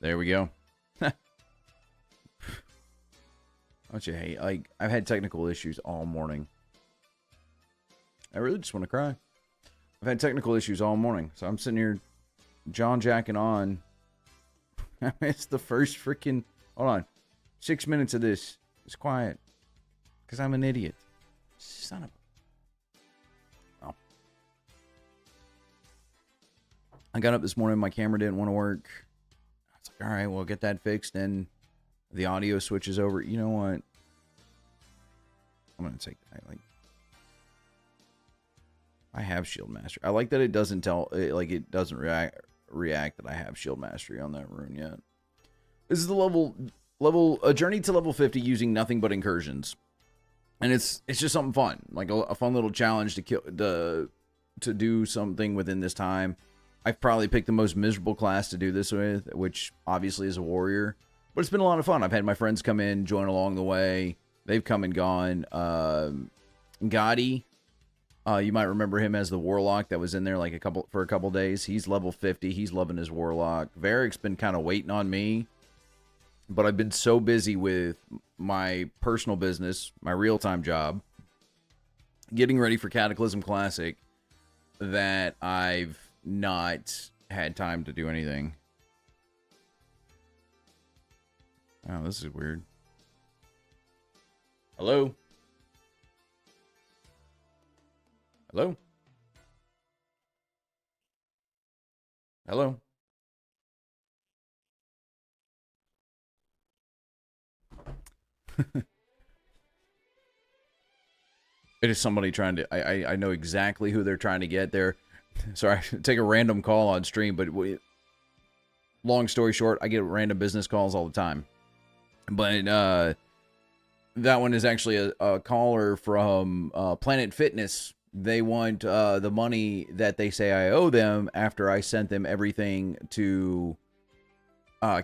There we go. Don't you hate? Like, I've had technical issues all morning. I really just want to cry. I've had technical issues all morning, so I'm sitting here John jacking on. It's the first freaking... Hold on. 6 minutes of this. It's quiet. Because I'm an idiot. Son of a... Oh. I got up this morning. My camera didn't want to work. I was like, all right, well, get that fixed. Then the audio switches over. You know what? I'm going to take that. Like, I have Shield Mastery. I like that it doesn't tell... Like, it doesn't react that I have Shield Mastery on that rune yet. This is the a journey to level 50 using nothing but incursions, and it's just something fun, like a fun little challenge to do something within this time. I've probably picked the most miserable class to do this with, which obviously is a warrior, but it's been a lot of fun. I've had my friends come in, join along the way. They've come and gone. Gotti, you might remember him as the warlock that was in there like for a couple days. He's level 50. He's loving his warlock. Varric's been kind of waiting on me, but I've been so busy with my personal business, my real-time job, getting ready for Cataclysm Classic, that I've not had time to do anything. Oh, this is weird. Hello? Hello? Hello? It is somebody trying to... I know exactly who they're trying to get there. Sorry, take a random call on stream, but long story short, I get random business calls all the time. But that one is actually a caller from Planet Fitness. They want the money that they say I owe them after I sent them everything to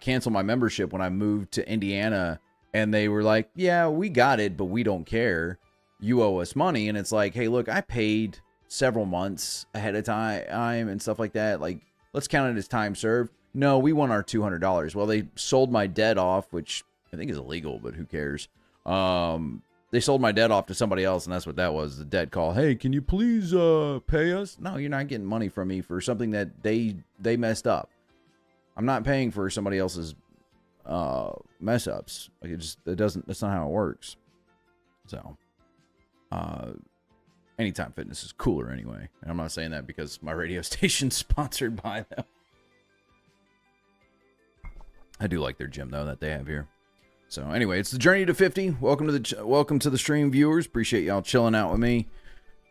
cancel my membership when I moved to Indiana. And they were like, yeah, we got it, but we don't care. You owe us money. And it's like, hey, look, I paid several months ahead of time and stuff like that. Like, let's count it as time served. No, we want our $200. Well, they sold my debt off, which I think is illegal, but who cares? They sold my debt off to somebody else, and that's what that was, the debt call. Hey, can you please pay us? No, you're not getting money from me for something that they messed up. I'm not paying for somebody else's mess ups. Like, that's not how it works. So Anytime Fitness is cooler anyway, and I'm not saying that because my radio station's sponsored by them. I do like their gym though that they have here. So anyway, it's the journey to 50. Welcome to the stream, viewers. Appreciate y'all chilling out with me.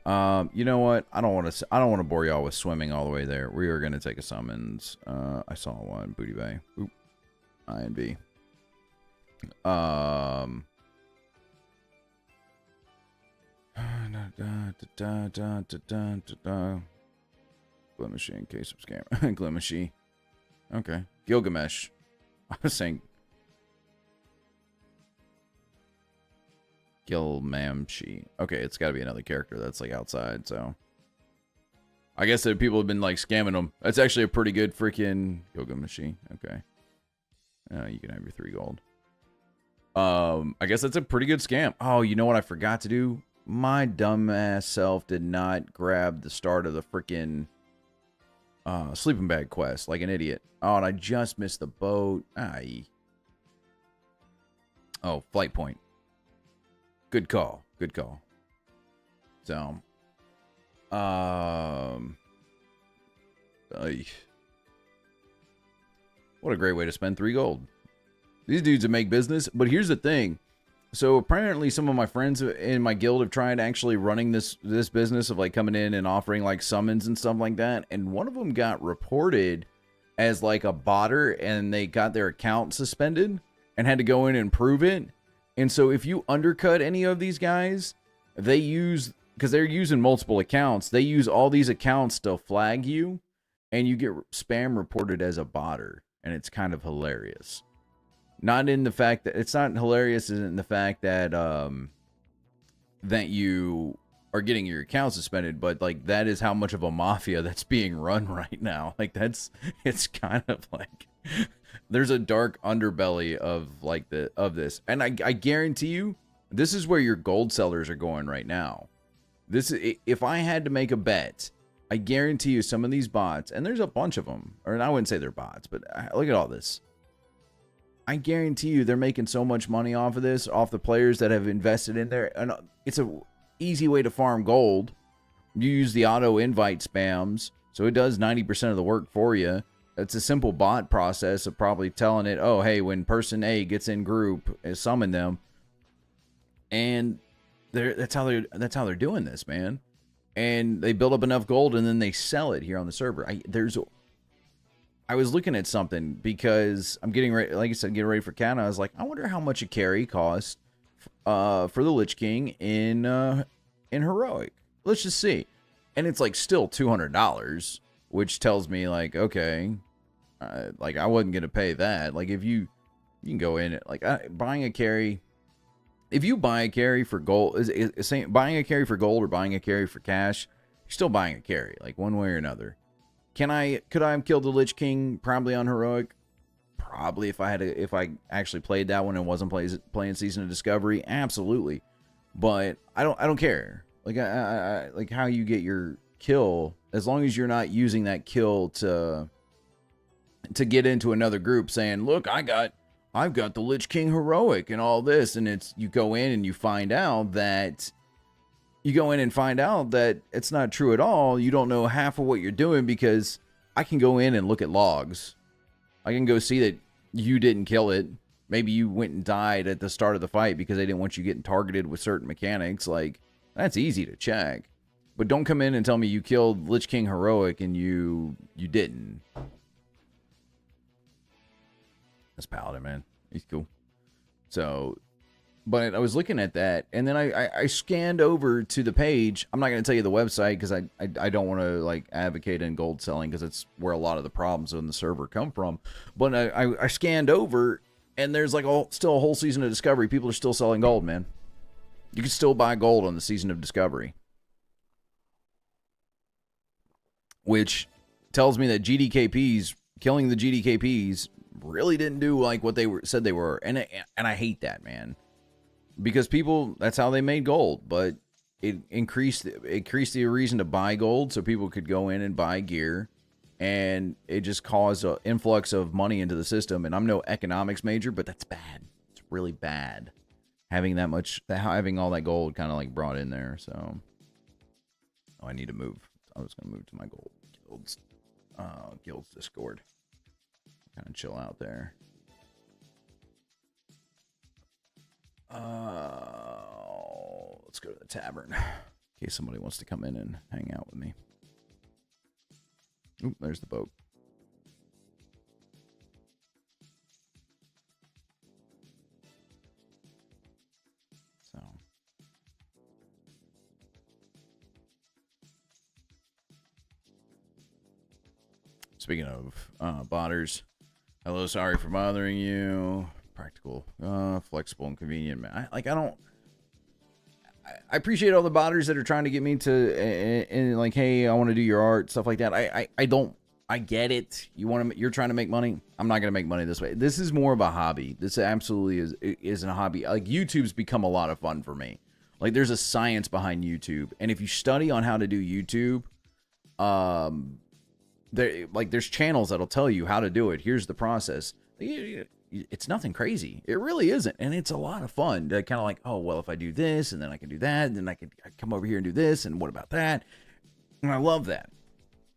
You know what? I don't want to bore y'all with swimming all the way there. We are gonna take a summons. I saw one, Booty Bay. Oop. INV. Glimachy, case of scam. Glimachy. Okay. Gilgamesh. I was saying Gilmamshi. Okay, it's got to be another character that's like outside, so I guess that people have been like scamming them. That's actually a pretty good freaking Gilgameshi. Okay. You can have your 3 gold. I guess that's a pretty good scam. Oh, you know what I forgot to do? My dumbass self did not grab the start of the freaking sleeping bag quest like an idiot. Oh, and I just missed the boat. Aye. Oh, flight point. Good call. Good call. So, aye. What a great way to spend 3 gold. These dudes that make business. But here's the thing. So apparently some of my friends in my guild have tried actually running this business of like coming in and offering like summons and stuff like that. And one of them got reported as like a botter, and they got their account suspended and had to go in and prove it. And so if you undercut any of these guys, they use, because they're using multiple accounts, they use all these accounts to flag you, and you get spam reported as a botter. And it's kind of hilarious. Not in the fact that it's not hilarious in the fact that that you are getting your account suspended, but like that is how much of a mafia that's being run right now. Like it's kind of like there's a dark underbelly of like this, and I guarantee you this is where your gold sellers are going right now. This is, if I had to make a bet, I guarantee you some of these bots, and there's a bunch of them, or I wouldn't say they're bots, but look at all this. I guarantee you they're making so much money off of this, off the players that have invested in there. And it's a easy way to farm gold. You use the auto invite spams, so it does 90% of the work for you. It's a simple bot process of probably telling it, oh, hey, when person A gets in group, summon them. And that's how they're doing this, man. And they build up enough gold and then they sell it here on the server. I was looking at something because I'm getting ready, like I said, getting ready for Cana. I was like, I wonder how much a carry costs for the Lich King in Heroic. Let's just see. And it's like still $200, which tells me like, okay, like I wasn't gonna pay that. Like if you can go in like buying a carry. If you buy a carry for gold, buying a carry for gold or buying a carry for cash, you're still buying a carry, like one way or another. Could I have killed the Lich King probably on Heroic? Probably if I actually played that one and wasn't playing Season of Discovery, absolutely. But I don't care. Like I like how you get your kill, as long as you're not using that kill to get into another group saying, look, I've got the Lich King Heroic and all this, and you go in and you find out that it's not true at all. You don't know half of what you're doing, because I can go in and look at logs. I can go see that you didn't kill it. Maybe you went and died at the start of the fight because they didn't want you getting targeted with certain mechanics. Like, that's easy to check. But don't come in and tell me you killed Lich King Heroic and you didn't. That's Paladin, man. He's cool. So, but I was looking at that, and then I scanned over to the page. I'm not going to tell you the website because I don't want to like advocate in gold selling, because it's where a lot of the problems on the server come from. But I scanned over, and there's like still a whole Season of Discovery. People are still selling gold, man. You can still buy gold on the Season of Discovery, which tells me that killing the GDKPs really didn't do like what they said they were, and I hate that, man, because people, that's how they made gold. But it increased the reason to buy gold, so people could go in and buy gear, and it just caused an influx of money into the system. And I'm no economics major, but that's bad. It's really bad having all that gold kind of like brought in there. So I need to move. I was gonna move to my guild's Discord. Kind of chill out there. Let's go to the tavern in case somebody wants to come in and hang out with me. Oop, there's the boat. So, speaking of botters. Hello, sorry for bothering you. Practical, flexible, and convenient. Man, I appreciate all the botters that are trying to get me to, and like, hey, I want to do your art, stuff like that. I get it. You're trying to make money. I'm not gonna make money this way. This is more of a hobby. This absolutely isn't a hobby. Like, YouTube's become a lot of fun for me. Like, there's a science behind YouTube, and if you study on how to do YouTube, there's channels that'll tell you how to do it. Here's the process. It's nothing crazy. It really isn't. And it's a lot of fun to kind of like, oh, well, if I do this, and then I can do that, and then I come over here and do this, and what about that? And I love that.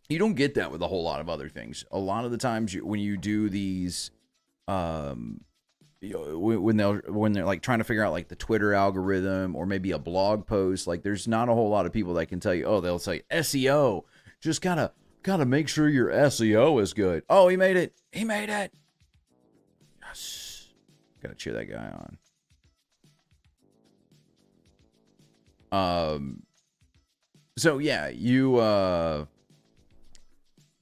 You don't get that with a whole lot of other things. A lot of the times when you do these, when they're like trying to figure out like the Twitter algorithm or maybe a blog post, like there's not a whole lot of people that can tell you, oh, they'll say SEO, just gotta make sure your SEO is good. Oh, he made it. He made it. Yes. Gotta cheer that guy on. So yeah,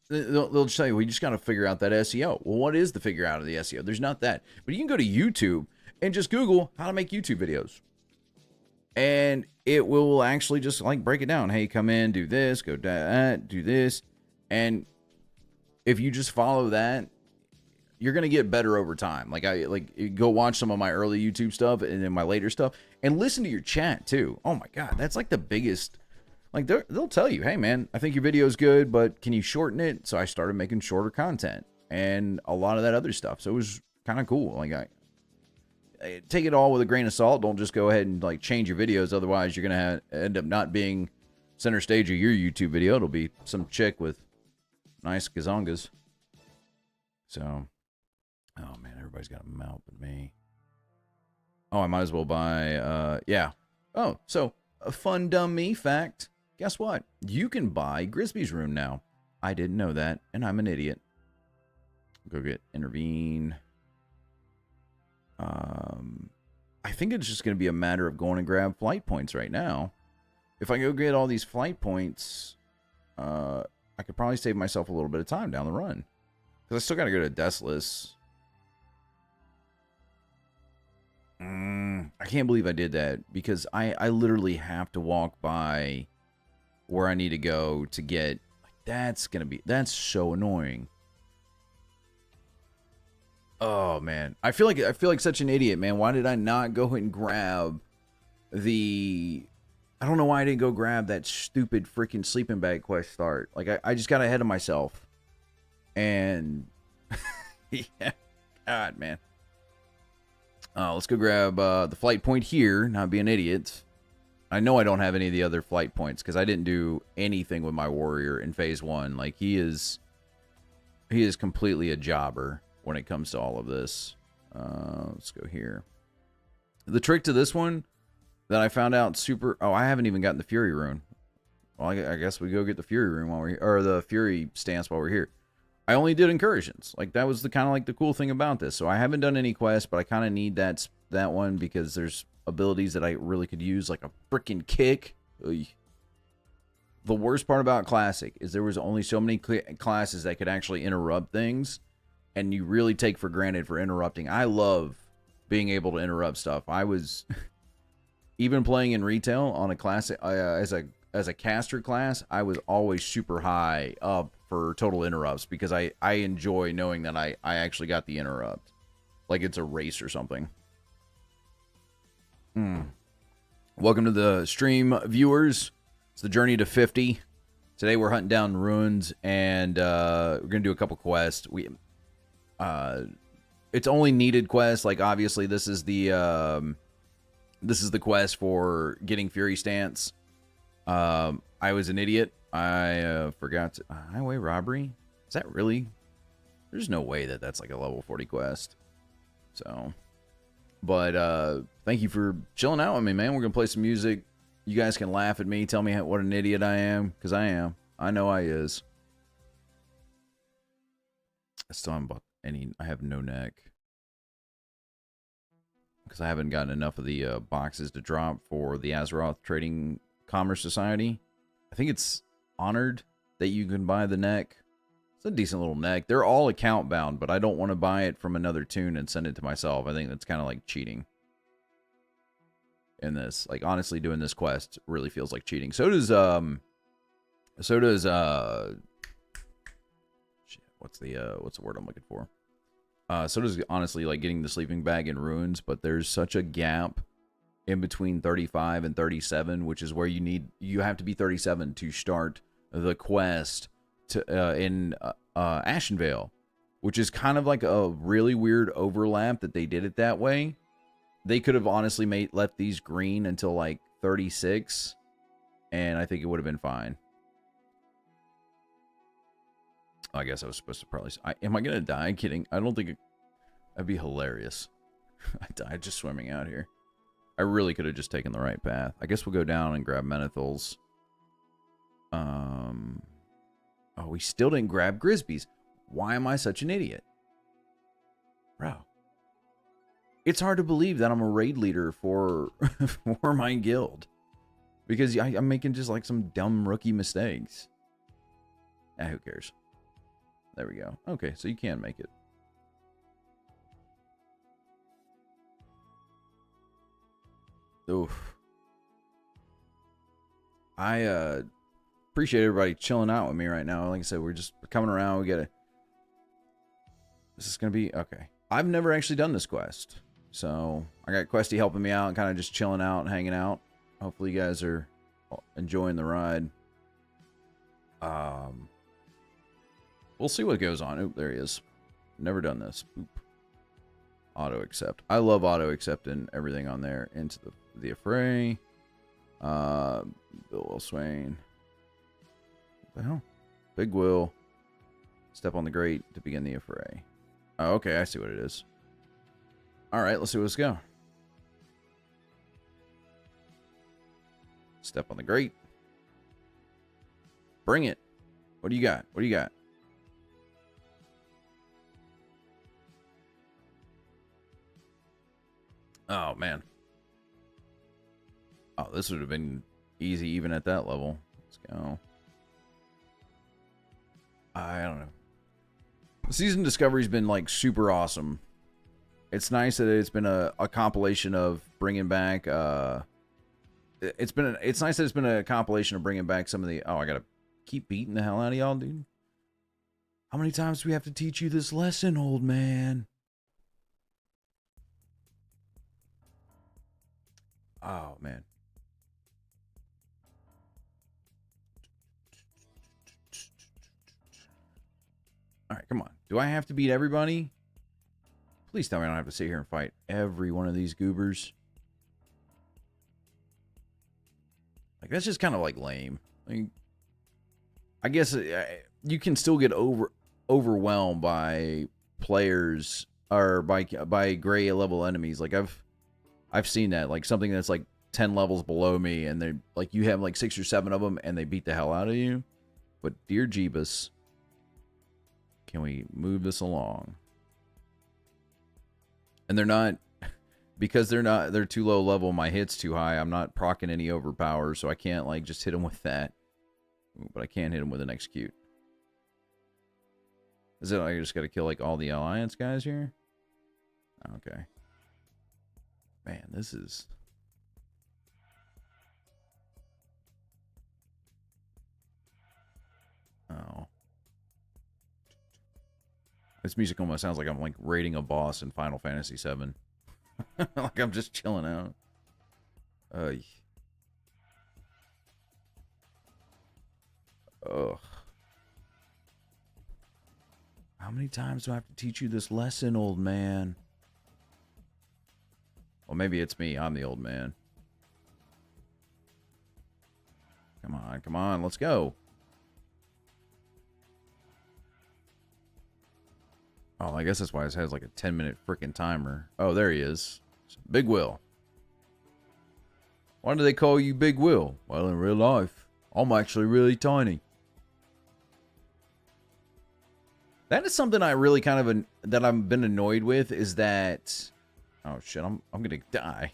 they'll just tell you, we just got to figure out that SEO. Well, what is the figure out of the SEO? There's not that. But you can go to YouTube and just Google how to make YouTube videos. And it will actually just like break it down. Hey, come in, do this, go that, do this. And if you just follow that, you're going to get better over time. Like go watch some of my early YouTube stuff and then my later stuff and listen to your chat too. Oh my God. That's like the biggest, like they'll tell you, hey man, I think your video is good, but can you shorten it? So I started making shorter content and a lot of that other stuff. So it was kind of cool. Like I take it all with a grain of salt. Don't just go ahead and like change your videos. Otherwise you're going to end up not being center stage of your YouTube video. It'll be some chick with nice gazongas. So, oh man, everybody's got a mouth but me. Oh, I might as well buy, yeah. Oh, so a fun dumb me fact. Guess what? You can buy Grisby's rune now. I didn't know that, and I'm an idiot. Go get intervene. I think it's just going to be a matter of going and grab flight points right now. If I go get all these flight points, I could probably save myself a little bit of time down the run. Because I still got to go to Desolus. I can't believe I did that. Because I literally have to walk by where I need to go to get... Like, that's so annoying. Oh, man. I feel like such an idiot, man. Why did I not go and grab the... I don't know why I didn't go grab that stupid freaking sleeping bag quest start. Like, I just got ahead of myself. And... yeah. God, man. Let's go grab the flight point here. Not be an idiot. I know I don't have any of the other flight points because I didn't do anything with my warrior in phase 1. Like, he is completely a jobber when it comes to all of this. Let's go here. The trick to this one that I found out super... Oh, I haven't even gotten the Fury rune. Well, I guess we go get the Fury rune while we're here, or the Fury stance while we're here. I only did incursions. Like, that was the kind of like the cool thing about this. So I haven't done any quests, but I kind of need that one because there's abilities that I really could use, like a freaking kick. Ugh. The worst part about Classic is there was only so many classes that could actually interrupt things, and you really take for granted for interrupting. I love being able to interrupt stuff. I was even playing in retail on a classic as a caster class. I was always super high up for total interrupts because I enjoy knowing that I actually got the interrupt, like it's a race or something. Welcome to the stream, viewers. It's the journey to 50. Today we're hunting down ruins, and we're gonna do a couple quests. It's only needed quests. Like, obviously this is the quest for getting Fury stance. I was an idiot. I forgot to... highway robbery? Is that really... There's no way that that's like a level 40 quest. So... But, thank you for chilling out with me, man. We're gonna play some music. You guys can laugh at me, tell me what an idiot I am, because I am. I know I is. I still haven't bought any... I have no neck. Because I haven't gotten enough of the boxes to drop for the Azeroth Trading Commerce Society. I think it's honored that you can buy the neck. It's a decent little neck. They're all account bound, but I don't want to buy it from another tune and send it to myself. I think that's kind of like cheating in this. Like, honestly, doing this quest really feels like cheating. So does shit, what's the word I'm looking for? So does, honestly, like getting the sleeping bag in ruins, but there's such a gap in between 35 and 37, which is where you have to be 37 to start the quest to in Ashenvale, which is kind of like a really weird overlap that they did it that way. They could have honestly left these green until like 36, and I think it would have been fine. I guess I was supposed to probably... am I gonna die? Kidding. I don't think that'd be hilarious. I died just swimming out here. I really could have just taken the right path. I guess we'll go down and grab Menethil's. Oh, we still didn't grab Grisby's. Why am I such an idiot? Bro. It's hard to believe that I'm a raid leader for, for my guild. Because I'm making just like some dumb rookie mistakes. Who cares? There we go. Okay, so you can make it. Oof. I appreciate everybody chilling out with me right now. Like I said, we're coming around. This is going to be okay. I've never actually done this quest. So I got Questy helping me out and kind of just chilling out and hanging out. Hopefully you guys are enjoying the ride. We'll see what goes on. Oop, there he is. Never done this. Boop. Auto accept. I love auto accepting everything on there. Into the affray. Bill Will Swain. What the hell? Big Will. Step on the grate to begin the affray. Oh, okay, I see what it is. Alright, let's see, let's go. Step on the grate. Bring it. What do you got? What do you got? Oh, man. Oh, this would have been easy even at that level. Let's go. I don't know. Season Discovery's been, like, super awesome. It's nice that it's been a compilation of bringing back, it's nice that it's been a compilation of bringing back some of the, oh, I gotta keep beating the hell out of y'all, dude. How many times do we have to teach you this lesson, old man? Oh, man. All right, come on. Do I have to beat everybody? Please tell me I don't have to sit here and fight every one of these goobers. Like, that's just kind of, like, lame. I guess you can still get overwhelmed by players or by gray level enemies. Like, I've seen that. Like, something that's, like, 10 levels below me, and they're, like, you have, like, 6 or 7 of them, and they beat the hell out of you. But, dear Jeebus, can we move this along? And they're not, because they're too low level, my hit's too high, I'm not proccing any overpower, so I can't, like, just hit them with that. But I can hit them with an execute. Is it, I just gotta kill, like, all the Alliance guys here? Okay. Man, this is... Oh. This music almost sounds like I'm, like, raiding a boss in Final Fantasy VII. Like I'm just chilling out. Ugh. How many times do I have to teach you this lesson, old man? Well, maybe it's me. I'm the old man. Come on, let's go. Oh, I guess that's why it has like a 10-minute freaking timer. Oh, there he is. Big Will. Why do they call you Big Will? Well, in real life, I'm actually really tiny. That is something I really kind of that I've been annoyed with is that, oh shit, I'm gonna die.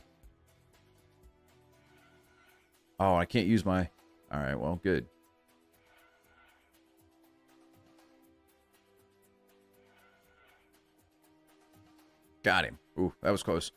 Oh, I can't use my. All right, well, good. Got him. Ooh, that was close.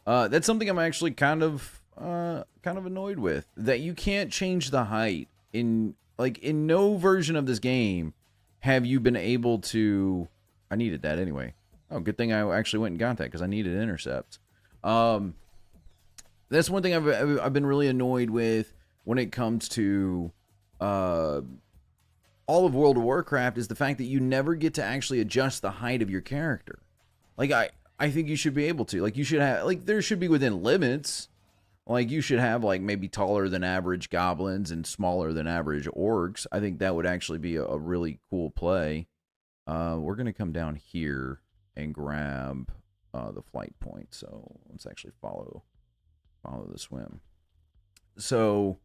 That's something I'm actually kind of annoyed with. That you can't change the height in no version of this game have you been able to. I needed that anyway. Oh, good thing I actually went and got that because I needed intercept. That's one thing I've been really annoyed with when it comes to all of World of Warcraft is the fact that you never get to actually adjust the height of your character. Like I think you should be able to. Like you should have there should be within limits. Like you should have like maybe taller than average goblins and smaller than average orcs. I think that would actually be a really cool play. We're gonna come down here and grab the flight point. So let's actually follow the swim. So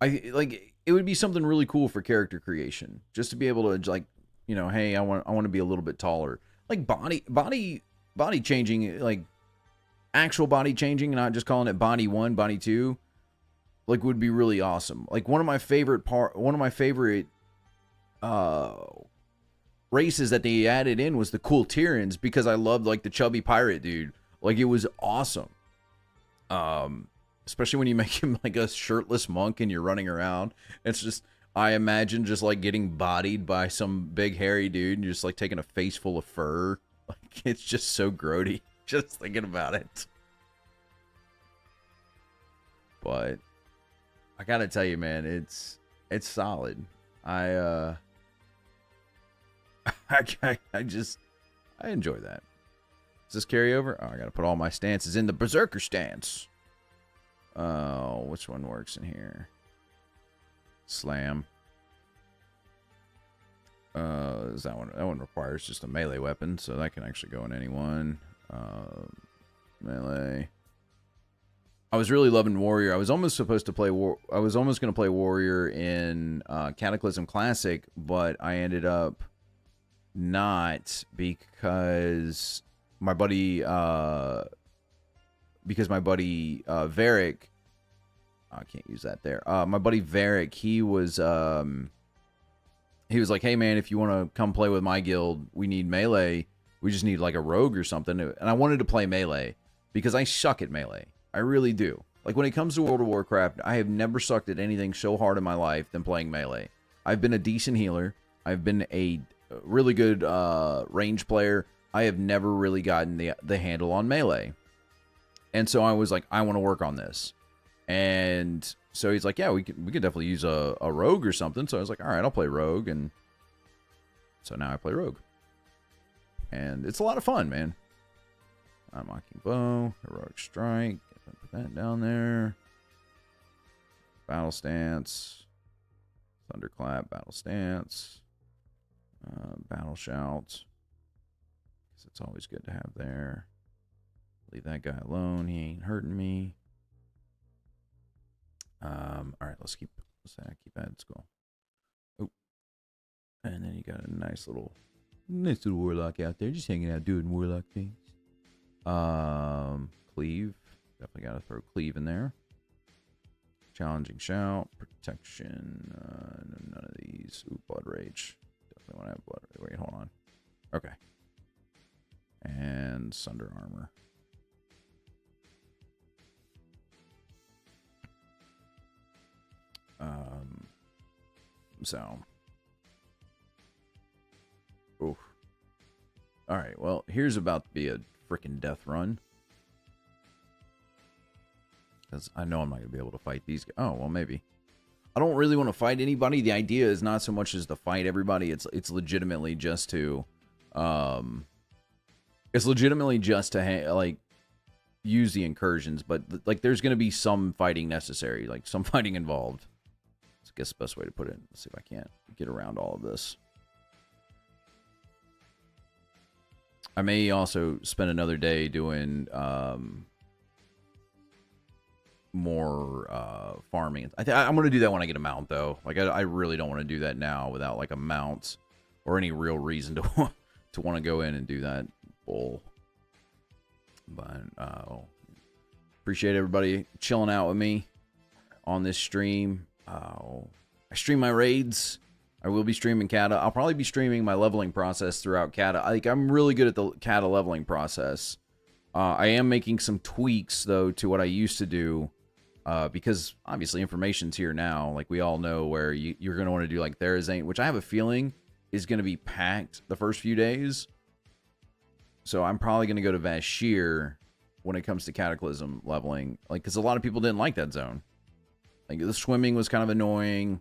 it would be something really cool for character creation, just to be able to hey, I want to be a little bit taller, like body changing, like actual body changing, not just calling it body 1, body 2, like would be really awesome. Like one of my favorite races that they added in was the Cool Tyrans, because I loved like the chubby pirate dude. Like it was awesome. especially when you make him like a shirtless monk and you're running around. It's just, I imagine just like getting bodied by some big hairy dude and you're just like taking a face full of fur. Like, it's just so grody just thinking about it. But I gotta tell you, man, it's solid. I enjoy that. Does this carry over? Oh, I gotta put all my stances in the Berserker stance. Oh, which one works in here? Slam. Is that one? That one requires just a melee weapon, so that can actually go in anyone. Melee. I was really loving Warrior. I was almost supposed to play I was almost going to play Warrior in Cataclysm Classic, but I ended up not because my buddy Varric, I can't use that there. My buddy Varric, he was like, "Hey man, if you want to come play with my guild, we need melee. We just need like a rogue or something." And I wanted to play melee because I suck at melee. I really do. Like, when it comes to World of Warcraft, I have never sucked at anything so hard in my life than playing melee. I've been a decent healer. I've been a really good range player. I have never really gotten the handle on melee. And so I was like, I want to work on this. And so he's like, yeah, we could definitely use a rogue or something. So I was like, all right, I'll play rogue. And so now I play rogue. And it's a lot of fun, man. Unlocking bow, heroic strike. Put that down there. Battle stance. Thunderclap, battle stance. Battle shout. Because it's always good to have there. Leave that guy alone. He ain't hurting me. Alright, let's keep that at school. Oh. And then you got a nice little warlock out there. Just hanging out doing warlock things. Cleave. Definitely got to throw cleave in there. Challenging shout. Protection. None of these. Ooh, blood rage. Definitely want to have blood rage. Wait, hold on. Okay. And sunder armor. So. Oof. Alright, well, here's about to be a freaking death run. Because I know I'm not going to be able to fight these guys. Oh, well, maybe. I don't really want to fight anybody. The idea is not so much as to fight everybody. It's legitimately just to... it's legitimately just to, like, use the incursions. But, like, there's going to be some fighting necessary. Like, some fighting involved. That's, I guess, the best way to put it. Let's see if I can't get around all of this. I may also spend another day doing... more farming. I'm going to do that when I get a mount, though. Like, I really don't want to do that now without, like, a mount or any real reason to want to go in and do that bull. But, appreciate everybody chilling out with me on this stream. I stream my raids. I will be streaming Kata. I'll probably be streaming my leveling process throughout Kata. I'm really good at the Kata leveling process. I am making some tweaks, though, to what I used to do. Because, obviously, information's here now. Like, we all know where you're going to want to do, like, Therazane, which I have a feeling is going to be packed the first few days. So, I'm probably going to go to Vashir when it comes to Cataclysm leveling. Like, because a lot of people didn't like that zone. Like, the swimming was kind of annoying.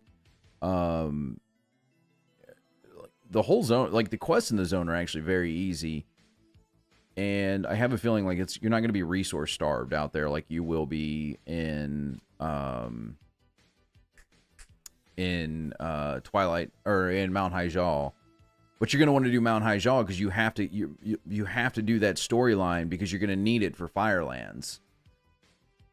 The whole zone, like, the quests in the zone are actually very easy. And I have a feeling like you're not going to be resource starved out there like you will be in Twilight or in Mount Hyjal. But you're going to want to do Mount Hyjal because you have to you have to do that storyline because you're going to need it for Firelands.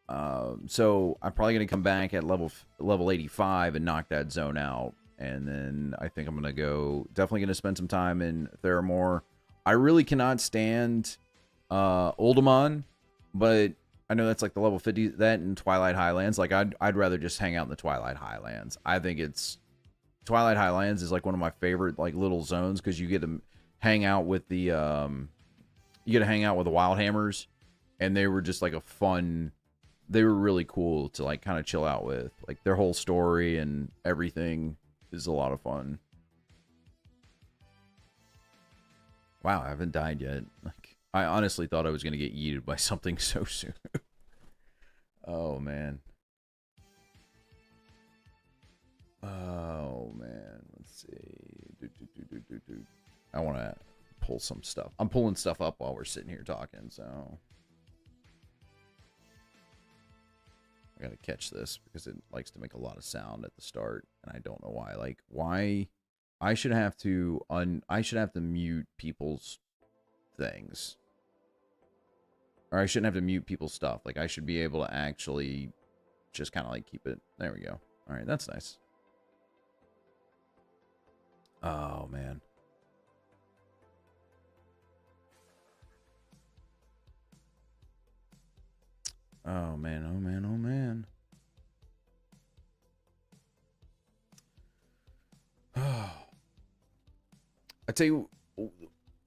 So I'm probably going to come back at level 85 and knock that zone out, and then I think I'm going to definitely going to spend some time in Theramore. I really cannot stand Uldaman, but I know that's like the level 50, that and Twilight Highlands. Like, I'd rather just hang out in the Twilight Highlands. I think Twilight Highlands is like one of my favorite like little zones because you get to hang out with the Wildhammers, and they were just like a fun they were really cool to like kind of chill out with. Like their whole story and everything is a lot of fun. Wow, I haven't died yet. Like I honestly thought I was gonna get yeeted by something so soon. Oh man. Oh man. Let's see. I want to pull some stuff. I'm pulling stuff up while we're sitting here talking, so I gotta catch this because it likes to make a lot of sound at the start, and I don't know why. Like, why I should have to mute people's things, or I shouldn't have to mute people's stuff. Like, I should be able to actually just kind of like keep it. There we go. All right, that's nice. Oh man. Oh man, oh man, oh man. I tell you,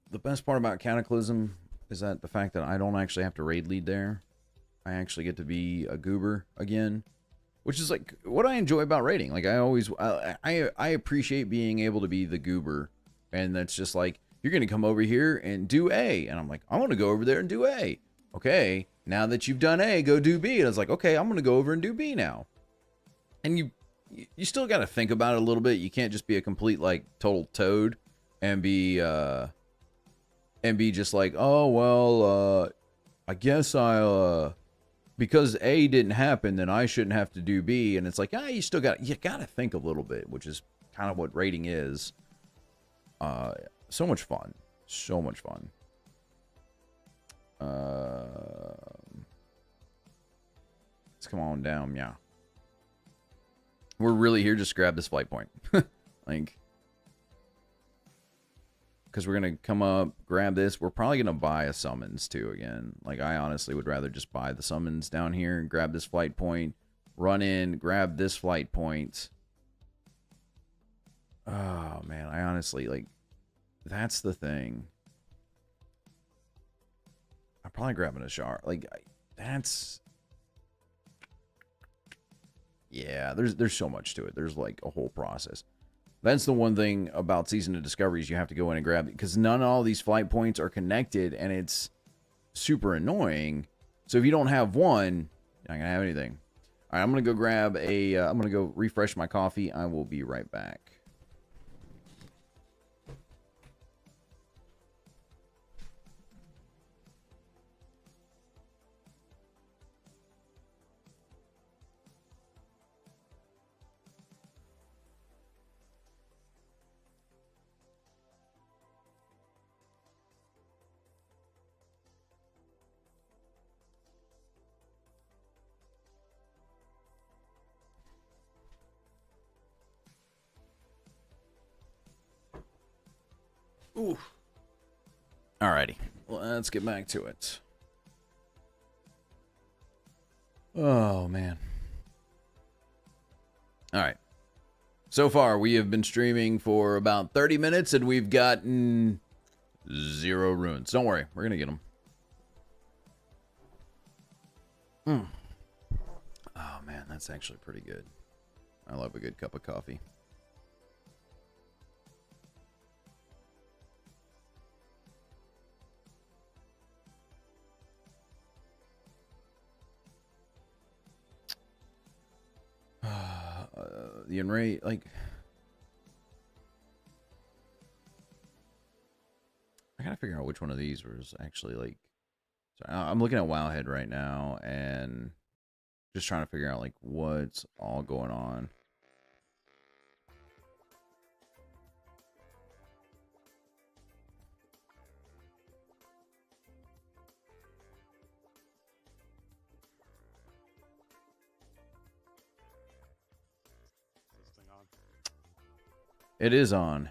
the best part about Cataclysm is that the fact that I don't actually have to raid lead there. I actually get to be a goober again, which is like what I enjoy about raiding. Like I appreciate being able to be the goober, and that's just like, you're gonna come over here and do A, and I'm like, I want to go over there and do A. Okay, now that you've done A, go do B. And I was like, okay, I'm gonna go over and do B now. And you still got to think about it a little bit. You can't just be a complete like total toad and be just like, oh well, I guess because A didn't happen, then I shouldn't have to do B. And it's like, you gotta think a little bit, which is kind of what raiding is. So much fun, so much fun. Let's come on down, yeah. We're really here just to grab this flight point. Like, because we're gonna come up, grab this. We're probably gonna buy a summons too again. Like, I honestly would rather just buy the summons down here and grab this flight point, run in, grab this flight point. Oh man, I honestly, like, that's the thing. I'm probably grabbing a shard. Like, that's... Yeah, there's so much to it. There's, like, a whole process. That's the one thing about Season of Discoveries you have to go in and grab. Because none of all these flight points are connected, and it's super annoying. So if you don't have one, you're not going to have anything. All right, I'm going to go grab a... I'm going to go refresh my coffee. I will be right back. Ooh. Alrighty, let's get back to it. Oh, man. Alright. So far, we have been streaming for about 30 minutes, and we've gotten 0 runes. Don't worry, we're gonna get them. Oh, man, that's actually pretty good. I love a good cup of coffee. The enrage, like, I gotta figure out which one of these was actually like. Sorry, I'm looking at Wowhead right now and just trying to figure out like what's all going on. It is on.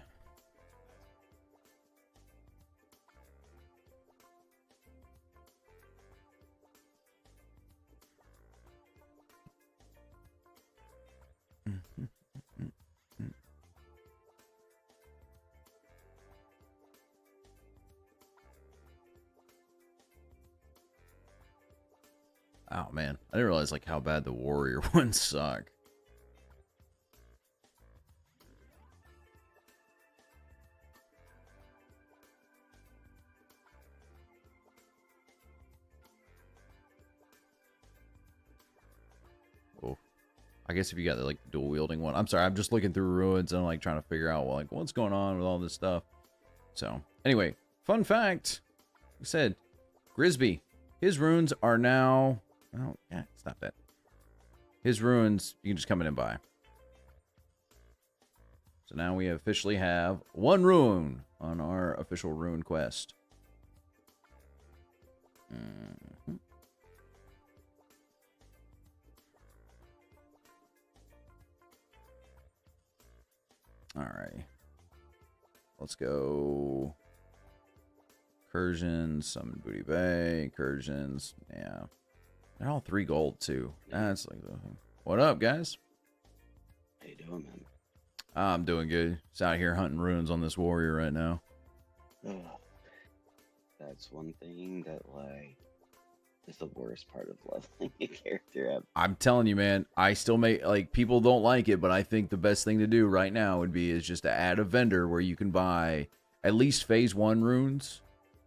Oh, man. I didn't realize, like, how bad the warrior ones suck. Oh. I guess if you got the, like, dual wielding one. I'm sorry, I'm just looking through ruins and I'm, like, trying to figure out, well, like, what's going on with all this stuff. So, anyway, fun fact. Like I said, Grisby, his runes are now... Oh, yeah, stop that. His runes, you can just come in and buy. So now we officially have 1 rune on our official rune quest. Mm-hmm. Alright. Let's go. Incursions, Summon Booty Bay, Incursions, yeah. They're all 3 gold too. That's like, what up, guys? How you doing, man? I'm doing good. Just out here hunting runes on this warrior right now. Oh, that's one thing that, like, is the worst part of leveling a character up. I'm telling you, man, I still make, like, people don't like it, but I think the best thing to do right now would be is just to add a vendor where you can buy at least phase 1 runes.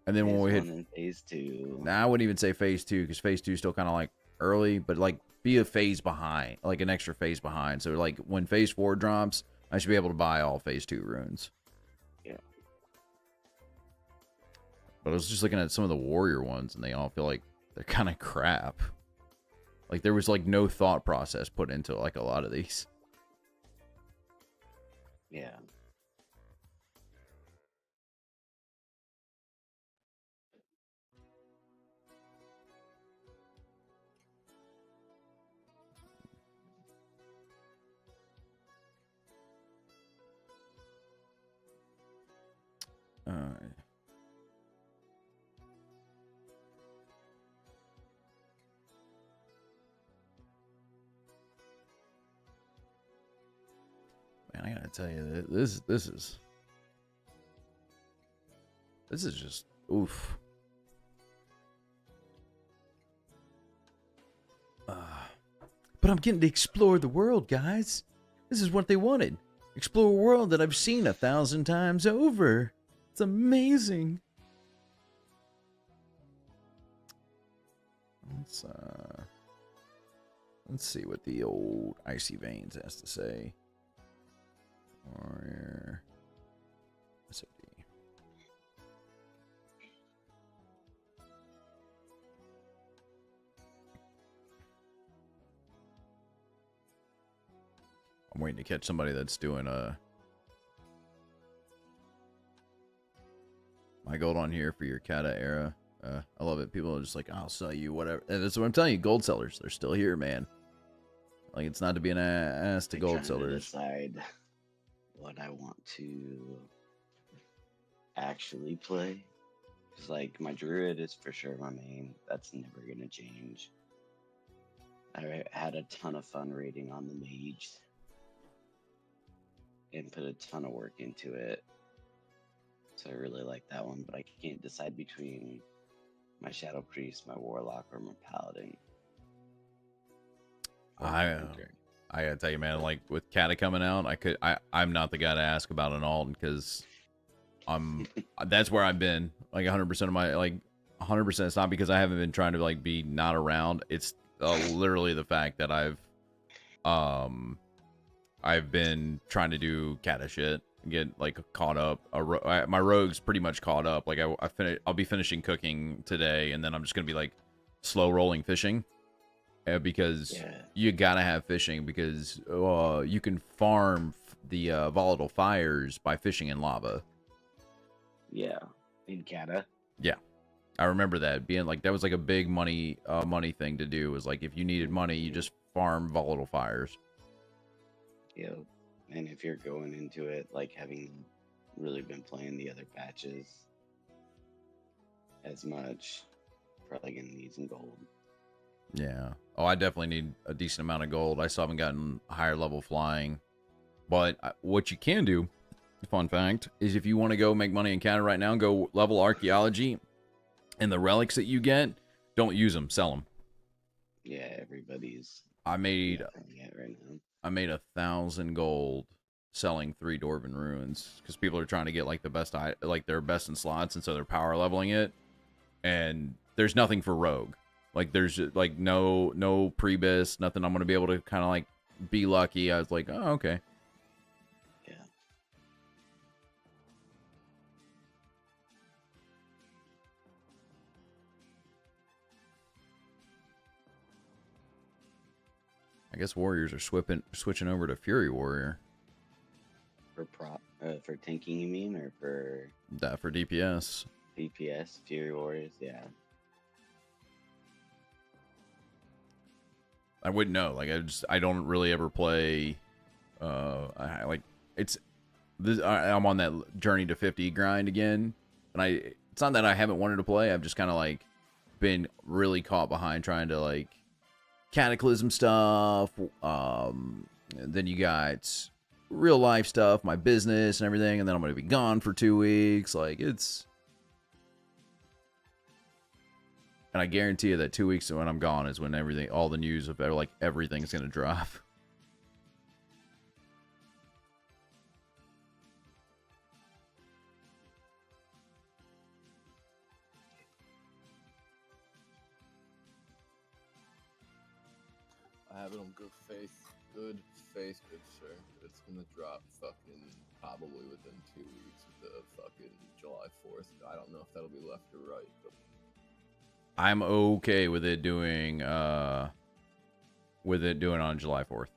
And then when we hit phase 2. Nah, I wouldn't even say phase 2 because phase 2 is still kind of like early, but like be a phase behind, like an extra phase behind. So like when phase 4 drops, I should be able to buy all phase 2 runes. Yeah. But I was just looking at some of the warrior ones and they all feel like they're kind of crap. Like there was like no thought process put into like a lot of these. Yeah. Alright. Man, I gotta tell you, this is just oof. But I'm getting to explore the world, guys. This is what they wanted. Explore a world that I've seen 1,000 times over. It's amazing. Let's see what the old Icy Veins has to say. Warrior. SOD. I'm waiting to catch somebody that's doing my gold on here for your Kata era. I love it. People are just like, I'll sell you whatever. And that's what I'm telling you. Gold sellers, they're still here, man. Like it's not to be an ass to gold sellers. To decide what I want to actually play. Because like my druid is for sure my main. That's never gonna change. I had a ton of fun raiding on the mage and put a ton of work into it. So I really like that one, but I can't decide between my Shadow Priest, my Warlock, or my Paladin. I gotta tell you, man, like with Kata coming out, I'm not the guy to ask about an alt because that's where I've been. Like 100% of my, like 100%. It's not because I haven't been trying to like be not around. It's literally the fact that I've been trying to do Kata shit, get like caught up. My rogue's pretty much caught up. Like I'll be finishing cooking today, and then I'm just gonna be like slow rolling fishing, because you gotta have fishing because you can farm the volatile fires by fishing in lava. Yeah, in Kata. Yeah, I remember that being like that was like a big money thing to do. Was like if you needed money, you just farm volatile fires. Yeah, and if you're going into it like having really been playing the other patches as much, probably gonna need some gold. Yeah. Oh, I definitely need a decent amount of gold. I still haven't gotten higher level flying. But what you can do, fun fact, is if you want to go make money in Canada right now, go level archaeology, and the relics that you get, don't use them, sell them. Yeah, everybody's I made nothing yet right now. I made 1,000 gold selling 3 Dwarven ruins because people are trying to get like the best, like their best in slots, and so they're power leveling it. And there's nothing for rogue. Like there's like no prebis, nothing. I'm gonna be able to kind of like be lucky. I was like, oh okay. Yeah. I guess warriors are switching over to Fury Warrior. For tanking, you mean, or for That for DPS. DPS, Fury Warriors? Yeah. I wouldn't know. Like I don't really ever play. I like it's this. I'm on that journey to 50 grind again, and it's not that I haven't wanted to play. I've just kind of like been really caught behind trying to like cataclysm stuff. Then you got real life stuff, my business and everything, and then I'm gonna be gone for 2 weeks. Like it's. And I guarantee you that 2 weeks when I'm gone is when everything, all the news of like everything is gonna drop. I have it on good faith, good sir. It's gonna drop fucking probably within 2 weeks of the fucking July 4th. I don't know if that'll be left or right, but I'm okay with it doing on July 4th.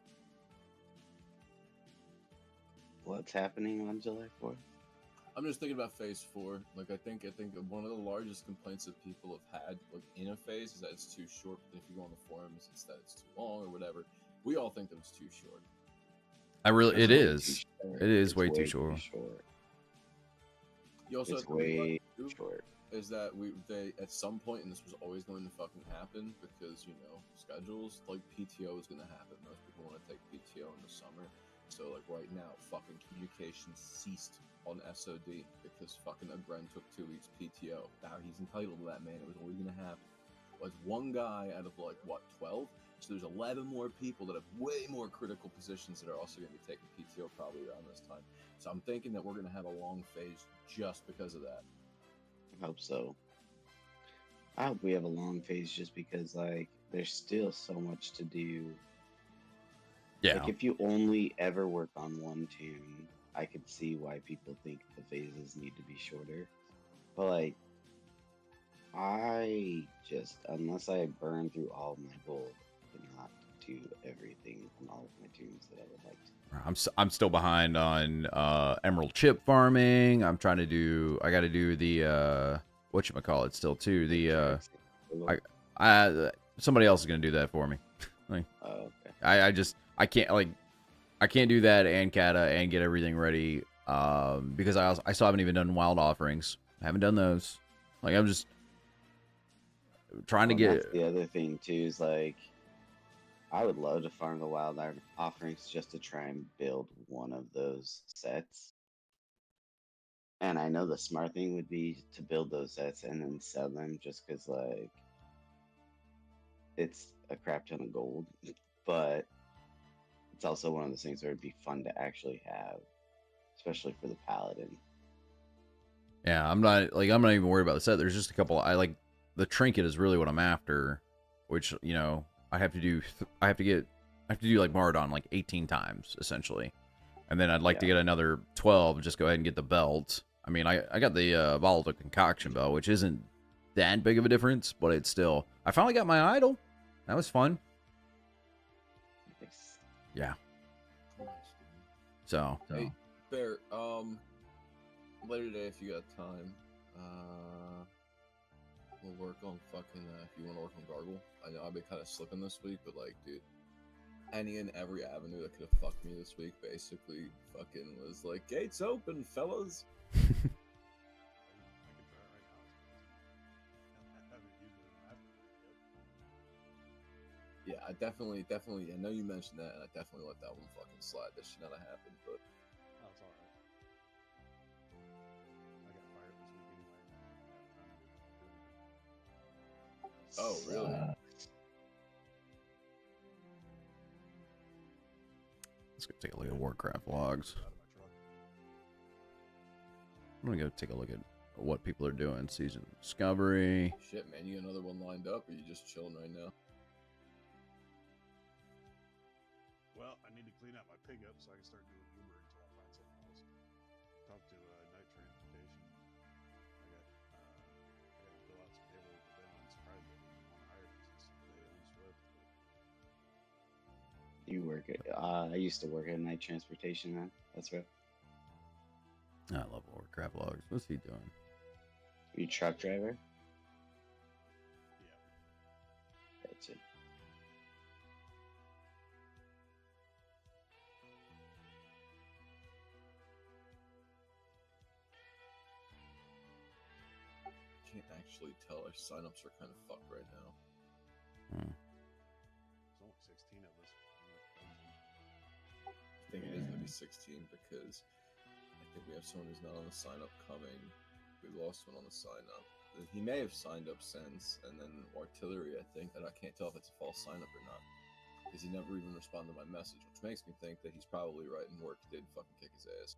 What's happening on July 4th? I'm just thinking about phase 4. Like I think one of the largest complaints that people have had like in a phase is that it's too short. But if you go on the forums, it's that it's too long or whatever. We all think that it's too short. It is. It is way too short. You also It's have to realize, way too, short. is that they at some point, and this was always going to fucking happen because schedules, like PTO is going to happen. Most people want to take PTO in the summer, so like right now, fucking communication ceased on SOD because fucking Agren took 2 weeks PTO. Now he's entitled to that, man. It was always going to happen. Well, it's one guy out of like what 12. So there's 11 more people that have way more critical positions that are also going to be taking PTO probably around this time. So I'm thinking that we're going to have a long phase just because of that. I hope so. I hope we have a long phase just because like there's still so much to do. Yeah. Like if you only ever work on one tune, I could see why people think the phases need to be shorter. But like I just unless I burn through all of my gold, I cannot do everything on all of my tunes that I would like to. I'm still behind on emerald chip farming. I'm trying to do. I got to do the whatchamacallit still too. The somebody else is gonna do that for me. Like, okay. I can't do that and kata and get everything ready because I still haven't even done wild offerings. I haven't done those. Like I'm just trying to get. That's the other thing too is like I would love to farm the wild offerings just to try and build one of those sets. And I know the smart thing would be to build those sets and then sell them just because like it's a crap ton of gold. But it's also one of those things where it'd be fun to actually have, especially for the paladin. Yeah, I'm not even worried about the set. There's just a couple. I like the trinket is really what I'm after, which I have to do. I have to do like Mardon like 18 times essentially, and then I'd like to get another 12. Just go ahead and get the belt. I mean, I got the volatile concoction belt, which isn't that big of a difference, but it's still. I finally got my idol. That was fun. Nice. Yeah. So. Hey, Bear. Later today, if you got time, we'll work on fucking. If you want to work on Gargle, I know I've been kind of slipping this week, but like, dude, any and every avenue that could have fucked me this week basically fucking was like, gates open, fellas. Yeah, I definitely. I know you mentioned that, and I definitely let that one fucking slide. That should not have happened, but. Oh, it's alright. I got fired this week anyway. Oh, really? Let's go take a look at Warcraft logs. Out of my truck. I'm gonna go take a look at what people are doing. Season discovery. Shit, man, you got another one lined up, or you just chilling right now? Well, I need to clean out my pig up so I can start doing Uber until I find something else. Talk to Night Transportation. I got to fill out some paperwork with them. I'm surprised they didn't want to hire me since they own Swift. You work at, I used to work at Night Transportation, man. That's right. I love Warcraft logs. What's he doing? You truck driver? Yeah. Gotcha. Can't actually tell. Our signups are kind of fucked right now. Hmm. There's only 16 of us. I think it is going to be 16 because I think we have someone who's not on the sign up coming. We lost one on the sign up. He may have signed up since, and then Artillery, I think, that I can't tell if it's a false sign up or not. Because he never even responded to my message, which makes me think that he's probably right and work did fucking kick his ass.